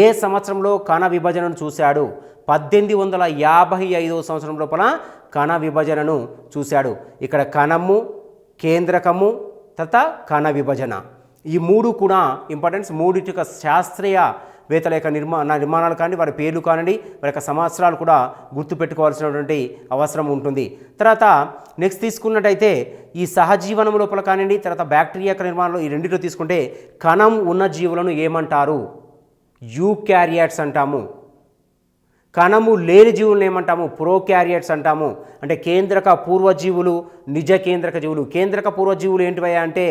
ఏ సంవత్సరంలో కణ విభజనను చూశాడు, 1855 సంవత్సరం లోపల కణ విభజనను చూశాడు. ఇక్కడ కణము, కేంద్రకము, తర్వాత కణ విభజన, ఈ మూడు కూడా ఇంపార్టెన్స్. మూడింటి యొక్క శాస్త్రీయవేత్తల యొక్క నిర్మాణాలు కానీ వారి పేర్లు కానివ్వండి, వారి యొక్క సంవత్సరాలు కూడా గుర్తుపెట్టుకోవాల్సినటువంటి అవసరం ఉంటుంది. తర్వాత నెక్స్ట్ తీసుకున్నట్టయితే ఈ సహజీవనం లోపల కానివ్వండి, తర్వాత బ్యాక్టీరియా యొక్క నిర్మాణంలో ఈ రెండింటిలో తీసుకుంటే కణం ఉన్న జీవులను ఏమంటారు, యూకారియాట్స్ అంటాము. కణము లేని జీవులను ఏమంటాము, ప్రోకారియాట్స్ అంటాము. అంటే కేంద్రక పూర్వజీవులు, నిజ కేంద్రక జీవులు. కేంద్రక పూర్వజీవులు ఏంటివయ్యా అంటే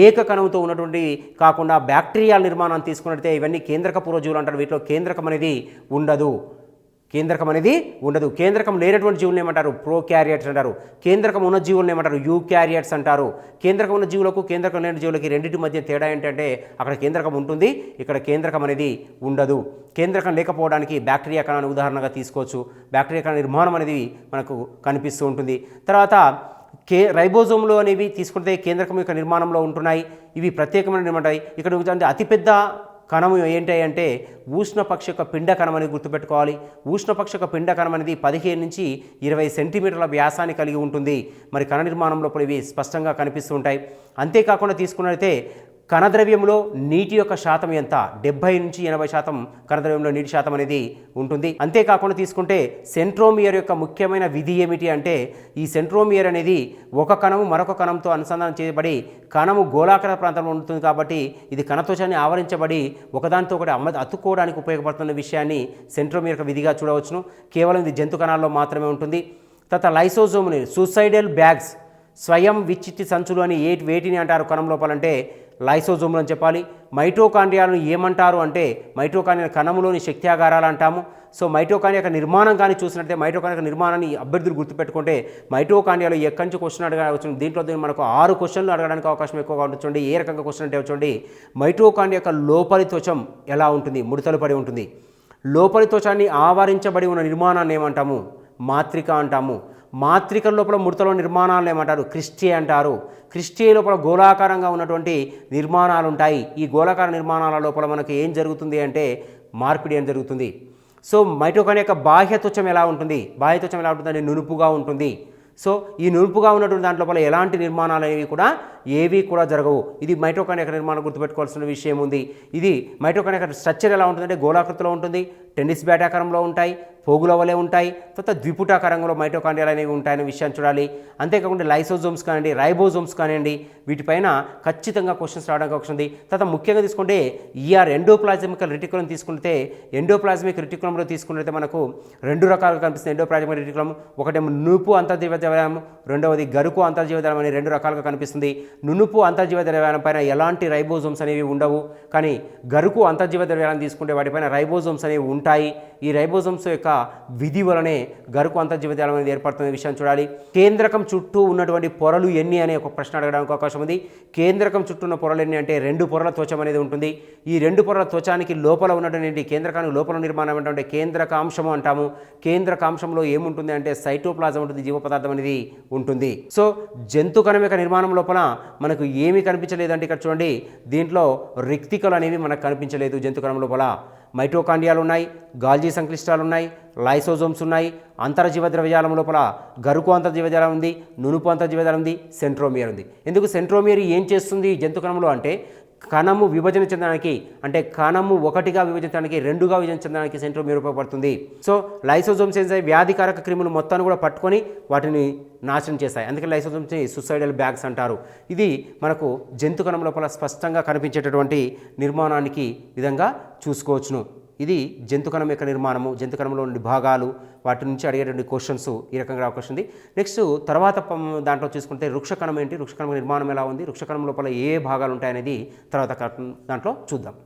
ఏక కణంతో ఉన్నటువంటి కాకుండా బ్యాక్టీరియల్ నిర్మాణాన్ని తీసుకున్నట్లయితే ఇవన్నీ కేంద్రక పూర్వజీవులు అంటారు. వీటిలో కేంద్రకం అనేది ఉండదు. కేంద్రకం అనేది ఉండదు. కేంద్రకం లేనటువంటి జీవులను ఏమంటారు? ప్రోకారియోట్స్ అంటారు. కేంద్రకం ఉన్న జీవులను ఏమంటారు? యూకారియోట్స్ అంటారు. కేంద్రకం ఉన్న జీవులకు కేంద్రకం లేని జీవులకి రెండింటి మధ్య తేడా ఏంటంటే అక్కడ కేంద్రకం ఉంటుంది, ఇక్కడ కేంద్రకం అనేది ఉండదు. కేంద్రకం లేకపోవడానికి బ్యాక్టీరియా కణాన్ని ఉదాహరణగా తీసుకోవచ్చు. బ్యాక్టీరియా కణ నిర్మాణం అనేది మనకు కనిపిస్తూ ఉంటుంది. తర్వాత రైబోజోమ్లు అనేవి తీసుకుంటే కేంద్రకం యొక్క నిర్మాణంలో ఉంటున్నాయి. ఇవి ప్రత్యేకమైన నిర్మాణాయి. ఇక్కడ అతిపెద్ద కణము ఏంటి అంటే ఉష్ణపక్ష యొక్క పిండ కణం అనేది గుర్తుపెట్టుకోవాలి. ఉష్ణపక్ష యొక్క పిండ కణం అనేది 15 నుంచి 20 సెంటీమీటర్ల వ్యాసాన్ని కలిగి ఉంటుంది. మరి కణ నిర్మాణం లోపల ఇవి స్పష్టంగా కనిపిస్తూ ఉంటాయి. అంతేకాకుండా తీసుకున్నట్లయితే కణద్రవ్యంలో నీటి యొక్క శాతం ఎంత? 70 నుంచి 80% కణద్రవ్యంలో నీటి శాతం అనేది ఉంటుంది. అంతేకాకుండా తీసుకుంటే సెంట్రోమియర్ యొక్క ముఖ్యమైన విధి ఏమిటి అంటే ఈ సెంట్రోమియర్ అనేది ఒక కణము మరొక కణంతో అనుసంధానం చేయబడి కణము గోళాకార ప్రాంతంలో ఉంటుంది కాబట్టి ఇది కణత్వచాన్ని ఆవరించబడి ఒకదానితో ఒకటి అతుక్కోవడానికి ఉపయోగపడుతున్న విషయాన్ని సెంట్రోమియర్ యొక్క విధిగా చూడవచ్చును. కేవలం ఇది జంతు కణాల్లో మాత్రమే ఉంటుంది. తర్వాత లైసోజోమ్ని సూసైడల్ బ్యాగ్స్ స్వయం విచ్చిట్టి సంచులు అని వేటిని అంటారు కణం లోపలంటే లైసోజోములు అని చెప్పాలి. మైటోకాండ్రియాలను ఏమంటారు అంటే మైటోకాండ్రియా కణములోని శక్త్యాగారాలు అంటాము. సో మైటోకాండ్రియా యొక్క నిర్మాణం కానీ చూసినట్టే మైటోకాండ్రియా నిర్మాణాన్ని అభ్యర్థులు గుర్తుపెట్టుకుంటే మైటోకాండ్రియాలో ఎక్కడి నుంచి క్వశ్చన్ అడగవచ్చు. దీంట్లో మనకు 6 క్వశ్చన్లు అడగడానికి అవకాశం ఎక్కువగా ఉంటుంది. ఏ రకంగా క్వశ్చన్ అంటే వచ్చండి, మైటోకాండ్రియా యొక్క లోపలి త్వచం ఎలా ఉంటుంది? ముడతలు పడి ఉంటుంది. లోపలి త్వచాన్ని ఆవరించబడి ఉన్న నిర్మాణాన్ని ఏమంటాము? మాత్రిక అంటాము. మాత్రిక లోపల ముడతలో నిర్మాణాలను ఏమంటారు? క్రిస్టే అంటారు. క్రిస్టే లోపల గోళాకారంగా ఉన్నటువంటి నిర్మాణాలు ఉంటాయి. ఈ గోళాకార నిర్మాణాల లోపల మనకు ఏం జరుగుతుంది అంటే మార్పిడి అని జరుగుతుంది. సో మైటోకాండ్రియా యొక్క బాహ్య త్వచం ఎలా ఉంటుంది? బాహ్య త్వచం ఎలా ఉంటుందంటే నునుపుగా ఉంటుంది. సో ఈ నునుపుగా ఉన్నటువంటి దాంట్ లోపల ఎలాంటి నిర్మాణాలు ఏవి కూడా జరగవు. ఇది మైటోకాండ్రియా యొక్క నిర్మాణం గుర్తుపెట్టుకోవాల్సిన విషయం ఉంది. ఇది మైటోకాండ్రియా యొక్క స్ట్రక్చర్ ఎలా ఉంటుందంటే గోళాకృతిలో ఉంటుంది, టెన్నిస్ బ్యాట్ ఆకారంలో ఉంటాయి, పోగుల వలె ఉంటాయి. తర్వాత ద్విపుటాకారంలో మైటోకాండ్రియాలు అనేవి ఉంటాయనే విషయాన్ని చూడాలి. అంతేకాకుండా లైసోజోమ్స్ కానివ్వండి, రైబోజోమ్స్ కానివ్వండి, వీటిపైన ఖచ్చితంగా క్వశ్చన్స్ రావడానికి అవకాశం ఉంది. తర్వాత ముఖ్యంగా తీసుకుంటే ఎండోప్లాజ్మిక్ రెటిక్యులం తీసుకుంటే ఎండోప్లాజ్మిక్ రెటిక్యులంలో తీసుకున్నట్లయితే మనకు 2 రకాలుగా కనిపిస్తుంది. ఎండోప్లాజ్మిక్ రెటిక్యులం ఒకటేమో నునుపు అంతర్జీవ ద్రవ్యం, రెండవది గరుకు అంతర్జీవ ద్రవ్యం అని 2 రకాలుగా కనిపిస్తుంది. నునుపు అంతర్జీవ ద్రవ్యాల పైన ఎలాంటి రైబోజోమ్స్ అనేవి ఉండవు. కానీ గరుకు అంతర్జీవ ద్రవ్యాలను తీసుకుంటే వాటిపైన రైబోజోమ్స్ అనేవి ఉంటాయి. ఈ రైబోజోమ్స్ యొక్క విధి వలనే గరుకు అంతర్జీవజాలం అనేది ఏర్పడుతున్న విషయాన్ని చూడాలి. కేంద్రకం చుట్టూ ఉన్నటువంటి పొరలు ఎన్ని అనే ఒక ప్రశ్న అడగడానికి అవకాశం ఉంది. కేంద్రకం చుట్టూ ఉన్న పొరలు ఎన్ని అంటే 2 పొరల త్వచం అనేది ఉంటుంది. ఈ 2 పొరల త్వచానికి లోపల ఉన్నటువంటి కేంద్రకానికి లోపల నిర్మాణం ఏంటంటే కేంద్రకాంశము అంటాము. కేంద్రకాంశంలో ఏముంటుంది అంటే సైటోప్లాజం ఉంటుంది, జీవ పదార్థం అనేది ఉంటుంది. సో జంతు కణం యొక్క నిర్మాణం లోపల మనకు ఏమీ కనిపించలేదంటే ఇక్కడ చూడండి, దీంట్లో రిక్తికలు అనేవి మనకు కనిపించలేదు. జంతు కణం లోపల మైటోకాండ్రియాలు ఉన్నాయి, గాల్జీ సంక్లిష్టాలు ఉన్నాయి, లైసోజోమ్స్ ఉన్నాయి, అంతర్జీవ ద్రవ్యజాలం లోపల గరుకు అంతర్జీవజాలం ఉంది, నునుపు అంతర్జీవజాలం ఉంది, సెంట్రోమియర్ ఉంది. ఎందుకు సెంట్రోమియర్ ఏం చేస్తుంది జంతు కణంలో అంటే కణము విభజన చెందడానికి, అంటే కణము ఒకటిగా విభజించడానికి 2గా విభజించడానికి సెంట్రోమియర్ ఉపయోగపడుతుంది. సో లైసోజోమ్స్ ఏంటంటే వ్యాధికారక క్రిములు మొత్తాన్ని కూడా పట్టుకొని వాటిని నాశనం చేస్తాయి. అందుకే లైసోజోమ్స్ని సూసైడల్ బ్యాగ్స్ అంటారు. ఇది మనకు జంతు కణం లోపల స్పష్టంగా కనిపించేటటువంటి నిర్మాణానికి విధంగా చూసుకోవచ్చును. ఇది జంతు కణం యొక్క నిర్మాణము, జంతు కణంలో ఉండే భాగాలు, వాటి నుంచి అడిగేటువంటి క్వశ్చన్స్ ఈ రకంగా అవకాశం ఉంది. నెక్స్ట్ తర్వాత దాంట్లో చూసుకుంటే వృక్షకణం ఏంటి, వృక్షకణం నిర్మాణం ఎలా ఉంది, వృక్షకణం లోపల ఏ భాగాలు ఉంటాయనేది తర్వాత దాంట్లో చూద్దాం.